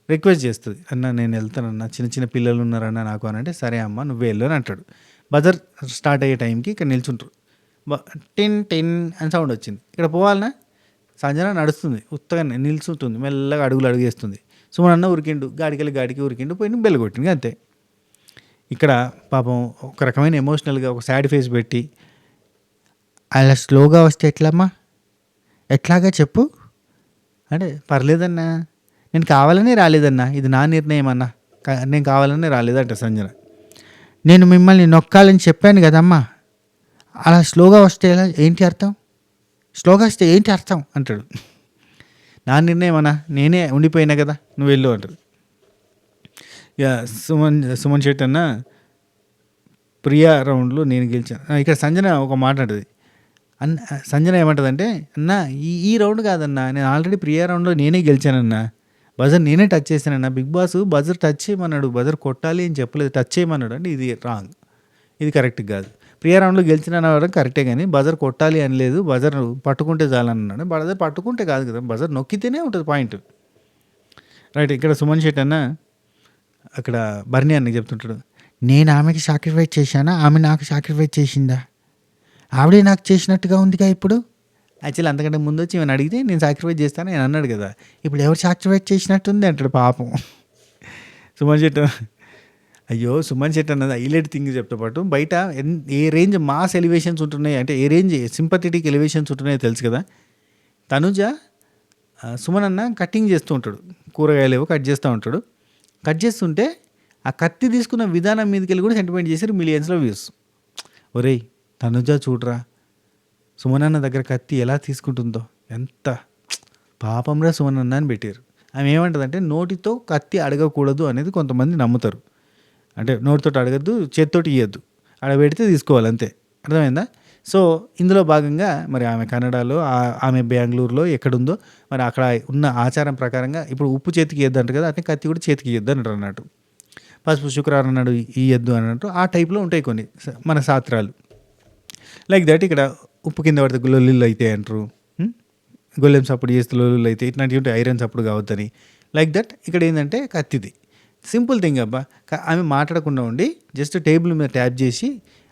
రిక్వెస్ట్ చేస్తుంది, అన్న నేను వెళ్తానన్నా, చిన్న పిల్లలు ఉన్నారన్న నాకు అని అంటే సరే అమ్మ నువ్వే వెళ్ళు అని అంటాడు. బజర్ స్టార్ట్ అయ్యే టైంకి ఇక్కడ నిల్చుంటారు. టెన్ అని సౌండ్ వచ్చింది. ఇక్కడ పోవాలన్నా సంజన నడుస్తుంది, ఉత్తగా నిల్చుంటుంది, మెల్లగా అడుగులు వేస్తుంది. సుమన్ అన్న ఉరికిండు, గాడికి ఉరికిండు, పోయి బెల్ కొట్టింది అంతే. ఇక్కడ పాపం ఒక రకమైన ఎమోషనల్గా ఒక సాడ్ ఫేస్ పెట్టి అలా స్లోగా వస్తే ఎట్లమ్మా, ఎట్లాగా చెప్పు అంటే పర్లేదన్నా, నేను కావాలనే రాలేదన్నా, ఇది నా నిర్ణయం అన్నా, నేను కావాలనే రాలేదంట సంజన. నేను మిమ్మల్ని నొక్కాలని చెప్పాను కదమ్మా, అలా స్లోగా వస్తే ఎలా, ఏంటి అర్థం, స్లోగా వస్తే ఏంటి అర్థం అంటాడు. నా నిర్ణయం అన్నా, నేనే ఉండిపోయినా కదా, నువ్వు వెళ్ళు అంటాడు. ఇక సుమన్ శెట్టి అన్న ప్రియా రౌండ్లో నేను గెలిచాను. ఇక్కడ సంజన ఒక మాట అంటది, సంజన ఏమంటుందంటే అన్న ఈ రౌండ్ కాదన్నా, నేను ఆల్రెడీ ప్రియా రౌండ్లో నేనే గెలిచానన్నా, బజర్ నేనే టచ్ చేశానన్నా, బిగ్ బాస్ బజర్ టచ్ చేయమన్నాడు, బజర్ కొట్టాలి అని చెప్పలేదు, టచ్ చేయమన్నాడు అంటే ఇది రాంగ్, ఇది కరెక్ట్ కాదు. ప్రియా రౌండ్లో గెలిచిన అనడం కరెక్టే కానీ బజర్ కొట్టాలి అని లేదు, బజర్ పట్టుకుంటే చాలన్నాడు. బజర్ పట్టుకుంటే కాదు కదా, బజర్ నొక్కితేనే ఉంటుంది పాయింట్, రైట్. ఇక్కడ సుమన్ శెట్టి అన్న అక్కడ బర్నీ అన్నకి చెప్తుంటాడు, నేను ఆమెకి సాక్రిఫైస్ చేశానా, ఆమె నాకు సాక్రిఫైస్ చేసిందా, ఆవిడే నాకు చేసినట్టుగా ఉందిగా ఇప్పుడు. యాక్చువల్లీ అంతకంటే ముందు వచ్చి ఏమైనా అడిగితే నేను సాక్రిఫైస్ చేస్తాను నేను అన్నాడు కదా, ఇప్పుడు ఎవరు సాక్రిఫైస్ చేసినట్టుంది అంటాడు పాపం సుమన్ శెట్టి. అయ్యో సుమన్ శెట్టి అన్నది హైలైట్ థింగ్ చెప్తా పాటు బయట ఏ రేంజ్ మాస్ ఎలివేషన్స్ ఉంటున్నాయి అంటే ఏ రేంజ్ సింపథెటిక్ ఎలివేషన్స్ ఉంటున్నాయో తెలుసు కదా. తనుజ సుమన్ అన్న కటింగ్ చేస్తూ ఉంటాడు, కూరగాయలు ఏవో కట్ చేస్తూ ఉంటాడు. కట్ చేస్తుంటే ఆ కత్తి తీసుకున్న విధానం మీదకి వెళ్ళి కూడా సెంటిమెంట్ చేశారు, మిలియన్స్లో వ్యూస్. ఒరేయ్ తనుజ చూడరా, సుమన్ అన్న దగ్గర కత్తి ఎలా తీసుకుంటుందో, ఎంత పాపంరా సుమన్ అన్న అని పెట్టారు. ఆమె ఏమంటుందంటే నోటితో కత్తి అడగకూడదు అనేది కొంతమంది నమ్ముతారు, అంటే నోటితో అడగద్దు, చేతితోటి ఇవ్వద్దు, అడగబెడితే తీసుకోవాలి అంతే, అర్థమైందా. సో ఇందులో భాగంగా మరి ఆమె కన్నడలో, ఆమె బెంగళూరులో ఎక్కడుందో మరి అక్కడ ఉన్న ఆచారం ప్రకారంగా ఇప్పుడు ఉప్పు చేతికి ఇవ్వద్దు అంటారు కదా, అంటే కత్తి కూడా చేతికి ఇవ్వద్దు అంటారు అన్నట్టు. పసుపు శుక్రవారం నాడు ఇవ్వద్దు అన్నట్టు ఆ టైప్లో ఉంటాయి కొన్ని మన శాస్త్రాలు. లైక్ దట్ ఇక్కడ ఉప్పు కింద పడితే లొల్లిళ్ళు అయితే అంటారు, గొల్లెం సప్పుడు చేస్తే లొల్లులు అయితే, ఇట్లాంటివి ఉంటాయి, ఐరన్ సప్పుడు కావద్దని. లైక్ దట్ ఇక్కడ ఏంటంటే కత్తిది సింపుల్ థింగ్ అబ్బా. ఆమె మాట్లాడకుండా ఉండి జస్ట్ టేబుల్ మీద ట్యాప్ చేసి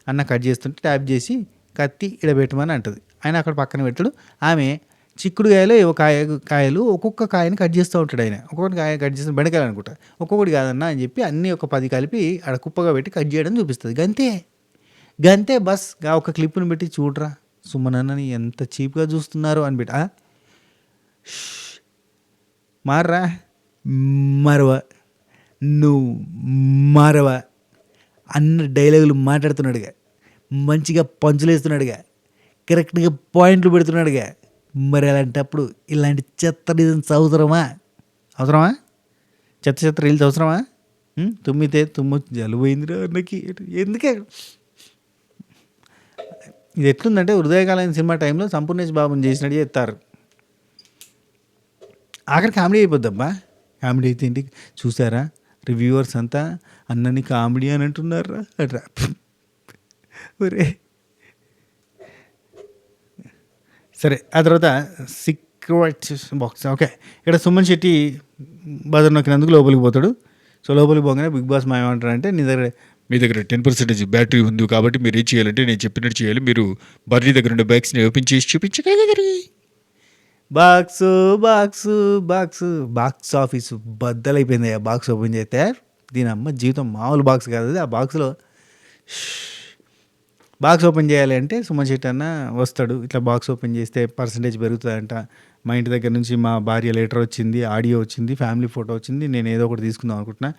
అన్న కట్ చేస్తుంటే ట్యాప్ చేసి కత్తి ఇడ పెట్టమని అంటుంది. ఆయన అక్కడ పక్కన పెట్టాడు. ఆమె చిక్కుడుకాయలు ఏవో కాయలు ఒక్కొక్క కాయని కట్ చేస్తూ ఉంటాడు ఆయన. ఒక్కొక్కటి కాయ కట్ చేసిన బెండకాయలు అనుకుంటా. ఒక్కొక్కటి కాదన్నా అని చెప్పి అన్నీ ఒక 10 కలిపి ఆడ కుప్పగా పెట్టి కట్ చేయడం చూపిస్తుంది. గంతే బస్. ఒక క్లిప్ని పెట్టి చూడరా సుమనన్నని ఎంత చీప్గా చూస్తున్నారు అని పెట్టి మారరా మరవ నువ్వు మారవ అన్న డైలాగులు మాట్లాడుతున్నాడుగా, మంచిగా పంచులు వేస్తున్నాడుగా, కరెక్ట్గా పాయింట్లు పెడుతున్నాడుగా. మరి అలాంటప్పుడు ఇలాంటి చెత్త డిజైన్స్ అవసరమా? చెత్త రీల్స్ అవసరమా? తుమ్మితే జలుబు అయిందిరా అన్నకి. ఎందుకే ఇది ఎట్లుందంటే హృదయకాలం సినిమా టైంలో సంపూర్ణేష్ బాబుని చేసినట్టు చేస్తారు. ఆఖరి కామెడీ అయిపోద్దబ్బా. కామెడీ అయితే ఏంటి చూసారా, రివ్యూవర్స్ అంతా అన్నని కామెడీ అని అంటున్నారా అట్రా. ఒరే సరే, ఆ తర్వాత సీక్రెట్ బాక్స్. ఓకే, ఇక్కడ సుమన్ శెట్టి బజర్ నొక్కినందుకు లోపలికి పోతాడు. సో లోపలికి పోగానే బిగ్ బాస్ ఏమంటారంటే మీ దగ్గర 10% బ్యాటరీ ఉంది కాబట్టి మీరు ఏం చేయాలంటే నేను చెప్పినట్టు చేయాలి. మీరు బర్రీ దగ్గర ఉండే బ్యాగ్స్ని ఓపెన్ చేసి చూపించగలిగారు. Box office బద్దలైపోయింది. ఆ బాక్స్ ఓపెన్ చేస్తే దీని అమ్మ జీవితం మామూలు బాక్స్ కాదు. ఆ బాక్స్లో బాక్స్ ఓపెన్ చేయాలి అంటే సుమన్ శెట్టి అన్న వస్తాడు. ఇట్లా బాక్స్ ఓపెన్ చేస్తే పర్సంటేజ్ పెరుగుతుందంట. మా ఇంటి దగ్గర నుంచి మా భార్య లెటర్ వచ్చింది, ఆడియో వచ్చింది, ఫ్యామిలీ ఫోటో వచ్చింది, నేను ఏదో ఒకటి తీసుకుందాం అనుకుంటున్నా.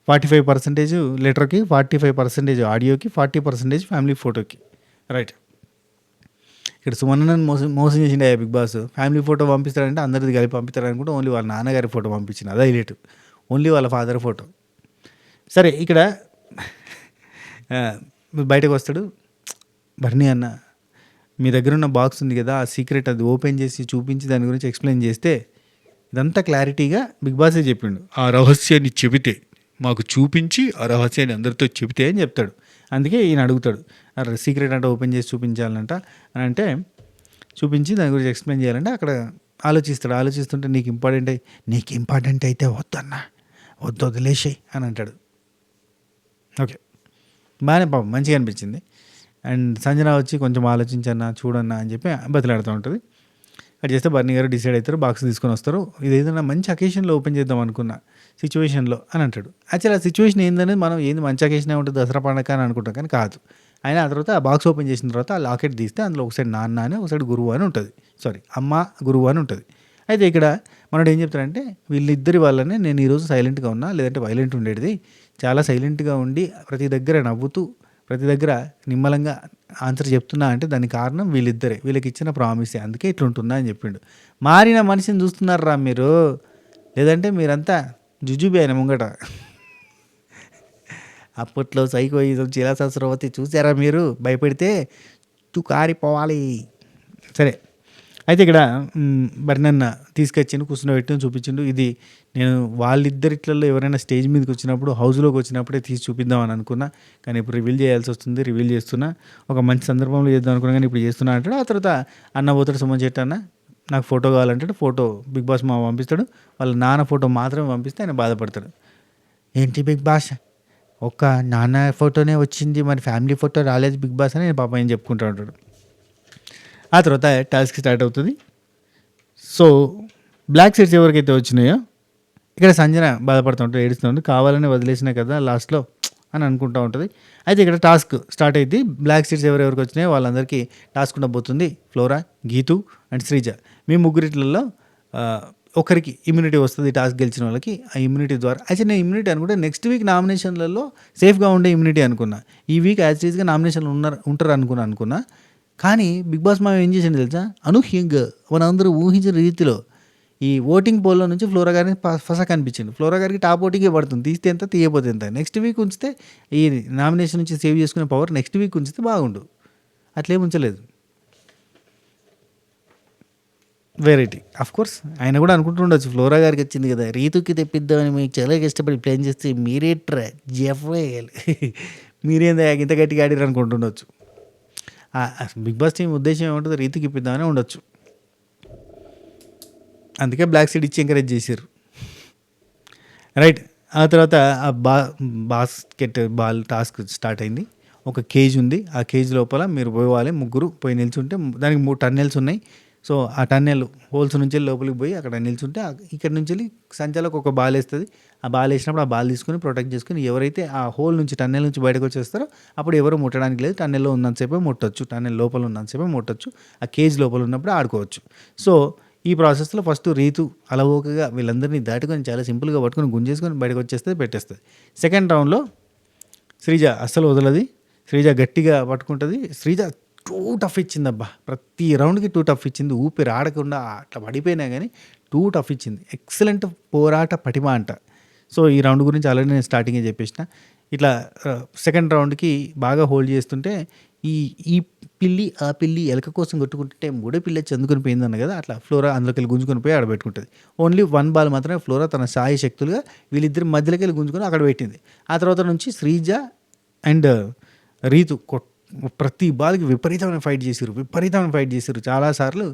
45% లెటర్కి, 45% ఆడియోకి, 40% ఫ్యామిలీ ఫోటోకి. రైట్, ఇక్కడ సుమన్నని మోసం చేసిండే బిగ్ బాస్. ఫ్యామిలీ ఫోటో పంపిస్తాడంటే అందరిది కలిపి పంపిస్తాడు అనుకుంటే ఓన్లీ వాళ్ళ నాన్నగారి ఫోటో పంపించింది. అదే హైలైట్, ఓన్లీ వాళ్ళ ఫాదర్ ఫోటో. సరే, ఇక్కడ బయటకు వస్తాడు. బర్నీ అన్న, మీ దగ్గర ఉన్న బాక్స్ ఉంది కదా, ఆ సీక్రెట్ అది ఓపెన్ చేసి చూపించి దాని గురించి ఎక్స్ప్లెయిన్ చేస్తే ఇదంతా క్లారిటీగా బిగ్ బాసే చెప్పిండు. ఆ రహస్యాన్ని చెబితే మాకు చూపించి ఆ రహస్యాన్ని అందరితో చెబితే అని చెప్తాడు. అందుకే ఈయన అడుగుతాడు, సీక్రెట్ అంటే ఓపెన్ చేసి చూపించాలంట అని అంటే, చూపించి దాని గురించి ఎక్స్ప్లెయిన్ చేయాలంటే అక్కడ ఆలోచిస్తుంటే నీకు ఇంపార్టెంట్ అయితే వద్దన్నా, వదిలేసేయి అని అంటాడు. ఓకే, బాగానే పాపం మంచిగా అనిపించింది. అండ్ సంజన వచ్చి కొంచెం ఆలోచించన్నా చూడన్నా అని చెప్పి బతిలాడుతూ ఉంటుంది. అది చేస్తే బర్నీ గారు డిసైడ్ అవుతారు, బాక్స్ తీసుకొని వస్తారు. ఇది ఏదైనా మంచి అకేషన్లో ఓపెన్ చేద్దాం అనుకున్న సిచ్యువేషన్లో అని అంటాడు. యాక్చువల్ ఆ సిచ్యువేషన్ ఏందనేది మనం ఏంది మంచి అకేషన్ ఉంటుంది, దసరా పండుగ అని అనుకుంటాం, కానీ కాదు. ఆయన ఆ తర్వాత ఆ బాక్స్ ఓపెన్ చేసిన తర్వాత ఆ లాకెట్ తీస్తే అందులో ఒక సైడ్ నాన్న అని, ఒక సైడ్ గురువు అని ఉంటుంది. అమ్మ గురువు అని ఉంటుంది. అయితే ఇక్కడ మనోడు ఏం చెప్తాడంటే, వీళ్ళిద్దరి వల్లనే నేను ఈరోజు సైలెంట్గా ఉన్నా, లేదంటే వైలెంట్ ఉండేది. చాలా సైలెంట్గా ఉండి ప్రతి దగ్గర నవ్వుతూ, ప్రతి దగ్గర నిమ్మలంగా ఆన్సర్ చెప్తున్నా అంటే దానికి కారణం వీళ్ళిద్దరే, వీళ్ళకి ఇచ్చిన ప్రామిసే, అందుకే ఇట్లుంటున్నా అని చెప్పిండు. మారిన మనిషిని చూస్తున్నారా మీరు, లేదంటే మీరంతా జుజుబి అయిన ముంగట. అప్పట్లో సైకోయిజం, చీలా సరస్వతి చూసారా మీరు, భయపెడితే కారిపోవాలి. సరే, అయితే ఇక్కడ బర్నన్న తీసుకొచ్చిండు, కూర్చుని చూపించిండు. ఇది నేను వాళ్ళిద్దరిట్లలో ఎవరైనా స్టేజ్ మీదకి వచ్చినప్పుడు, హౌస్లోకి వచ్చినప్పుడే తీసి చూపిద్దామని అనుకున్నా, కానీ ఇప్పుడు రివీల్ చేయాల్సి వస్తుంది. రివీల్ చేస్తున్నా, ఒక మంచి సందర్భంలో చేద్దాం అనుకున్నా, కానీ ఇప్పుడు చేస్తున్నా అంటాడు. ఆ తర్వాత అన్న పోతాడు, సుమన్ శెట్టి అన్న నాకు ఫోటో కావాలంటాడు. ఫోటో బిగ్ బాస్ మా పంపిస్తాడు. వాళ్ళ నాన్న ఫోటో మాత్రమే పంపిస్తే ఆయన బాధపడతాడు. ఏంటి బిగ్ బాస్, ఒక నాన్న ఫోటోనే వచ్చింది, మరి ఫ్యామిలీ ఫోటో రాలేదు బిగ్ బాస్ అని పాప ఏం చెప్పుకుంటూ ఉంటాడు. ఆ తర్వాత టాస్క్ స్టార్ట్ అవుతుంది. సో బ్లాక్ సీట్స్ ఎవరికైతే వచ్చినాయో ఇక్కడ సంజన బాధపడుతూ ఉంటుంది, ఏడుస్తూ ఉంటుంది. కావాలని వదిలేసినా కదా లాస్ట్లో అని అనుకుంటూ ఉంటుంది. అయితే ఇక్కడ టాస్క్ స్టార్ట్ అయింది. బ్లాక్ సీట్స్ ఎవరెవరికి వచ్చినాయో వాళ్ళందరికీ టాస్క్ ఉండబోతుంది. ఫ్లోరా, గీతు అండ్ శ్రీజ, మీ ముగ్గురిట్లలో ఒకరికి ఇమ్యూనిటీ వస్తుంది. టాస్క్ గెలిచిన వాళ్ళకి ఆ ఇమ్యూనిటీ ద్వారా. అయితే నేను ఇమ్యూనిటీ అనుకుంటే నెక్స్ట్ వీక్ నామినేషన్లలో సేఫ్గా ఉండే ఇమ్యూనిటీ అనుకున్నా. ఈ వీక్ యాజ్ ఈజ్గా నామినేషన్లు ఉంటారు అనుకున్నా. కానీ బిగ్ బాస్ మా ఏం చేసింది తెలుసా, అనూహ్యంగా మనందరూ ఊహించిన రీతిలో ఈ ఓటింగ్ పోల్లో నుంచి ఫ్లోరా గారిని ఫసా కనిపించింది. ఫ్లోరా గారికి టాప్ ఓటింగే పడుతుంది, తీస్తే ఎంత తీయపోతే ఎంత. నెక్స్ట్ వీక్ ఉంచితే ఈ నామినేషన్ నుంచి సేవ్ చేసుకునే పవర్ నెక్స్ట్ వీక్ ఉంచితే బాగుండు. అట్లేం ఉంచలేదు. వెరైటీ ఆఫ్ కోర్స్ ఆయన కూడా అనుకుంటుండొచ్చు, ఫ్లోరా గారికి వచ్చింది కదా, రీతుకి తెప్పిద్దామని మీకు చాలా ఇష్టపడి ప్లాన్ చేస్తే మీరేట్రా జెఫ్వేయాలి, మీరేందా ఇంత గట్టిగా ఆడిరు అనుకుంటుండొచ్చు. బిగ్ బాస్ టీం ఉద్దేశం ఏముంటుంది, రీతికి ఇప్పిద్దామని ఉండొచ్చు. అందుకే బ్లాక్ సీడ్ ఇచ్చి ఎంకరేజ్ చేశారు. రైట్, ఆ తర్వాత ఆ బాస్కెట్ బాల్ టాస్క్ స్టార్ట్ అయింది. ఒక కేజ్ ఉంది. ఆ కేజ్ లోపల మీరు పోవాలి, ముగ్గురు పోయి నిల్చుంటే దానికి 3 టన్నెల్స్ ఉన్నాయి. సో ఆ టన్నెల్ హోల్స్ నుంచి లోపలికి పోయి అక్కడ నిల్చుంటే ఇక్కడ నుంచి సంచాలకు ఒక బాల్ వేస్తుంది. ఆ బాల్ వేసినప్పుడు ఆ బాల్ తీసుకొని ప్రొటెక్ట్ చేసుకుని ఎవరైతే ఆ హోల్ నుంచి టన్నెల్ నుంచి బయటకు వచ్చేస్తారో అప్పుడు ఎవరు ముట్టడానికి లేదు. టన్నెల్లో ఉన్నంతసేపే ముట్టొచ్చు, టన్నెల్ లోపల ఉన్నంతసేపే ముట్టొచ్చు, ఆ కేజ్ లోపల ఉన్నప్పుడు ఆడుకోవచ్చు. సో ఈ ప్రాసెస్లో ఫస్ట్ రీతు అలవోకగా వీళ్ళందరినీ దాటుకొని చాలా సింపుల్గా పట్టుకొని గుంజేసుకొని బయటకు వచ్చేస్తే పెట్టేస్తుంది. సెకండ్ రౌండ్లో శ్రీజ అస్సలు వదలది. శ్రీజ గట్టిగా పట్టుకుంటుంది. శ్రీజ 2 టఫ్ ఇచ్చింది అబ్బా, ప్రతి రౌండ్కి 2 టఫ్ ఇచ్చింది. ఊపిరి ఆడకుండా అట్లా పడిపోయినా కానీ 2 టఫ్ ఇచ్చింది. ఎక్సలెంట్ పోరాట పటిమ అంట. సో ఈ రౌండ్ గురించి ఆల్రెడీ నేను స్టార్టింగే చెప్పేసిన. ఇట్లా సెకండ్ రౌండ్కి బాగా హోల్డ్ చేస్తుంటే ఈ పిల్లి ఆ పిల్లి ఎలక కోసం కొట్టుకుంటుంటే మూడో పిల్లి చందుకొని పోయిందన్న కదా, అట్లా ఫ్లోరా అందులోకి వెళ్ళి గుంజుకొని పోయి ఆడబెట్టుకుంటుంది. ఓన్లీ 1 బాల్ మాత్రమే ఫ్లోరా తన సాయి శక్తులుగా వీళ్ళిద్దరి మధ్యలోకి వెళ్ళి గుంజుకొని అక్కడ పెట్టింది. ఆ తర్వాత నుంచి శ్రీజ అండ్ రీతు ప్రతి బాల్కి విపరీతమైన ఫైట్ చేసారు. చాలాసార్లు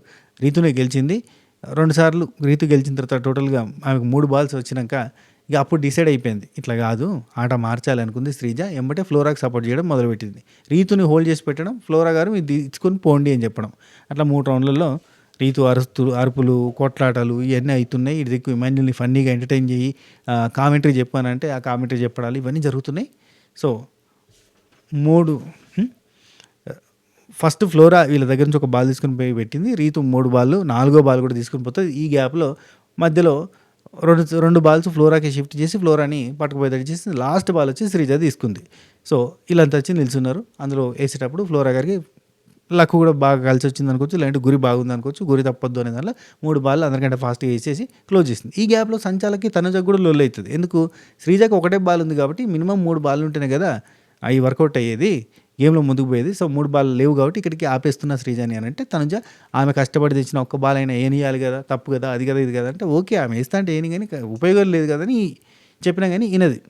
రీతునే గెలిచింది. 2 సార్లు రీతు గెలిచిన తర్వాత టోటల్గా ఆమెకు 3 బాల్స్ వచ్చినాక ఇక అప్పుడు డిసైడ్ అయిపోయింది, ఇట్లా కాదు ఆట మార్చాలి అనుకుంది శ్రీజ. ఎంబటే ఫ్లోరాకి సపోర్ట్ చేయడం మొదలుపెట్టింది. రీతుని హోల్డ్ చేసి పెట్టడం, ఫ్లోరా గారు మీరు తీసుకొని పోండి అని చెప్పడం. అట్లా 3 రౌండ్లలో రీతు అరుపులు, కొట్లాటలు ఇవన్నీ అవుతున్నాయి. ఇటు దిక్కు ఇమాన్యుల్ని ఫన్నీగా ఎంటర్టైన్ చేయి, కామెంటరీ చెప్పానంటే ఆ కామెంటరీ చెప్పడాలు ఇవన్నీ జరుగుతున్నాయి. సో 3 ఫస్ట్ ఫ్లోరా వీళ్ళ దగ్గర నుంచి ఒక బాల్ తీసుకుని పోయి పెట్టింది. రీతు 3 బాళ్ళు, 4వ బాల్ కూడా తీసుకుని పోతుంది. ఈ గ్యాప్లో మధ్యలో రెండు బాల్స్ ఫ్లోరాకి షిఫ్ట్ చేసి ఫ్లోరాని పట్టుకుపోయేటట్టు చేసి లాస్ట్ బాల్ వచ్చి శ్రీజ తీసుకుంది. సో వీళ్ళంతా వచ్చి నిల్చున్నారు. అందులో వేసేటప్పుడు ఫ్లోరా గారికి లక్ కూడా బాగా కలిసి వచ్చింది అనుకోవచ్చు, లేదంటే గురి బాగుంది అనుకోవచ్చు. గురి తప్పొద్దు అనే దానిలో 3 బాల్ అందరికంటే ఫాస్ట్గా వేసేసి క్లోజ్ చేసింది. ఈ గ్యాప్లో సంచాలకి తనుజకు కూడా లొల్లు అవుతుంది. ఎందుకు, శ్రీజకి ఒకటే బాల్ ఉంది కాబట్టి మినిమం 3 బాల్ ఉంటేనే కదా అవి వర్కౌట్ అయ్యేది, గేమ్లో ముందుకు పోయేది. సో 3 బాల్ లేవు కాబట్టి ఇక్కడికి ఆపేస్తున్న శ్రీజని అని అంటే తనుజ ఆమె కష్టపడి తెచ్చిన ఒక్క బాల్ అయినా ఏనియాలి కదా, తప్పు కదా, అది కదా ఇది కదా అంటే ఓకే ఆమె వేస్తా అంటే ఏని కానీ ఉపయోగం లేదు కదని చెప్పినా కానీ వినది.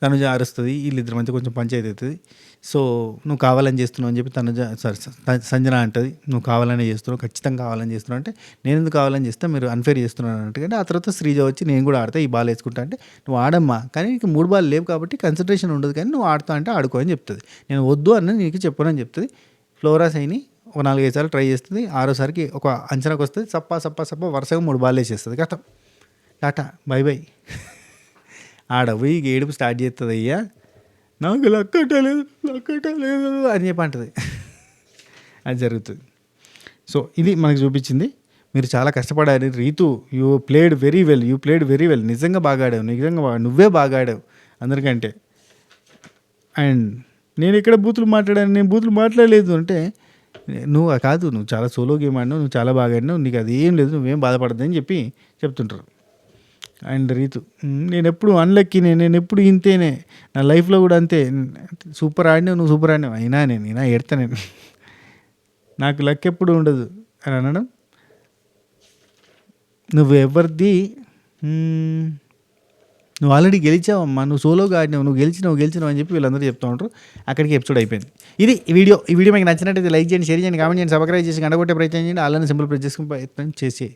తనుజ అరుస్తుంది, వీళ్ళిద్దరి మధ్య కొంచెం పంచాయతీ అవుతుంది. సో నువ్వు కావాలని చేస్తున్నావు అని చెప్పి సంజన అంటుంది, నువ్వు కావాలనే చేస్తున్నావు, ఖచ్చితంగా కావాలని చేస్తున్నావు అంటే నేను ఎందుకు కావాలని చేస్తా, మీరు అన్ఫేర్ చేస్తున్నాను అన్నట్టుగా. ఆ తర్వాత శ్రీజ వచ్చి నేను కూడా ఆడతా, ఈ బాల్ వేసుకుంటా అంటే నువ్వు ఆడమ్మా, కానీ నీకు 3 బాల్ లేవు కాబట్టి కన్సన్ట్రేషన్ ఉండదు, కానీ నువ్వు ఆడుతా అంటే ఆడుకో అని చెప్తుంది. నేను వద్దు అన్న నీకు చెప్పనని చెప్తుంది. ఫ్లోరా సైని ఒక 4-5 సార్లు ట్రై చేస్తుంది. 6వసారికి ఒక అంచనాకు వస్తుంది, సప్ప వరుసగా 3 బాల్ వేసేస్తుంది. కథ టాటా బై బై. ఆడ పోయి ఏడుపు స్టార్ట్ చేస్తుంది, అయ్యా నాకు లక్కటలేదు అని చెప్పి అంటుంది. అది జరుగుతుంది. సో ఇది మనకు చూపించింది. మీరు చాలా కష్టపడారు Ritu, you played very well. నిజంగా బాగా ఆడావు, నువ్వే బాగా ఆడావు అందరికంటే. అండ్ నేను ఇక్కడ బూతులు మాట్లాడాను, నేను బూతులు మాట్లాడలేదు అంటే నువ్వు కాదు, నువ్వు చాలా సోలో గేమ్ ఆడినావు, నువ్వు చాలా బాగా ఆడినావు, నీకు అది ఏం లేదు, నువ్వేం బాధపడద్దని చెప్పి చెప్తుంటారు. అండ్ రీతు, నేను ఎప్పుడు అన్లక్కీ, నేను ఎప్పుడు ఇంతేనే, నా లైఫ్లో కూడా అంతే, సూపర్ ఆడినావు, నువ్వు సూపర్ ఆడినావు, అయినా ఎడతా నేను, నాకు లక్ ఎప్పుడు ఉండదు అని అనడం. నువ్వు ఎవరిది, నువ్వు ఆల్రెడీ గెలిచావమ్మా, నువ్వు సోలోగా ఆడినావు, నువ్వు గెలిచినావు అని చెప్పి వీళ్ళందరూ చెప్తూ ఉంటారు. అక్కడికి ఎపిసోడ్ అయిపోయింది. ఇది ఈ వీడియో మీకు నచ్చినట్టయితే లైక్ చేయండి, షేర్ చేయండి, కామెంట్ చేయండి, సబ్స్క్రైబ్ చేసి గంట ప్రయత్నం చేయండి, అలానే సింపుల్ ప్రెస్ చేసుకుని ప్రయత్నం చేసి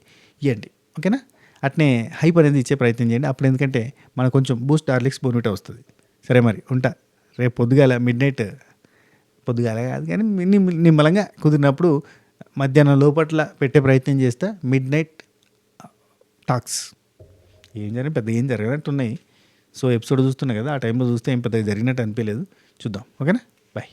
ఇవ్వండి. ఓకేనా? అట్నే హైప్ అనేది ఇచ్చే ప్రయత్నం చేయండి. అప్పుడు ఎందుకంటే మనకు కొంచెం బూస్ట్ హార్లిక్స్ బోర్న్విటా వస్తుంది. సరే మరి ఉంటా. రేపు పొద్దుగాల మిడ్నైట్, పొద్దుగాల కాదు కానీ నిమ్మలంగా కుదిరినప్పుడు మధ్యాహ్నం లోపట్ల పెట్టే ప్రయత్నం చేస్తా. మిడ్నైట్ టాక్స్ పెద్ద ఏం జరగనట్టున్నాయి. సో ఎపిసోడ్ చూస్తున్నా కదా, ఆ టైంలో చూస్తే ఏం పెద్దగా జరిగినట్టు అనిపించలేదు. చూద్దాం. ఓకేనా? బాయ్.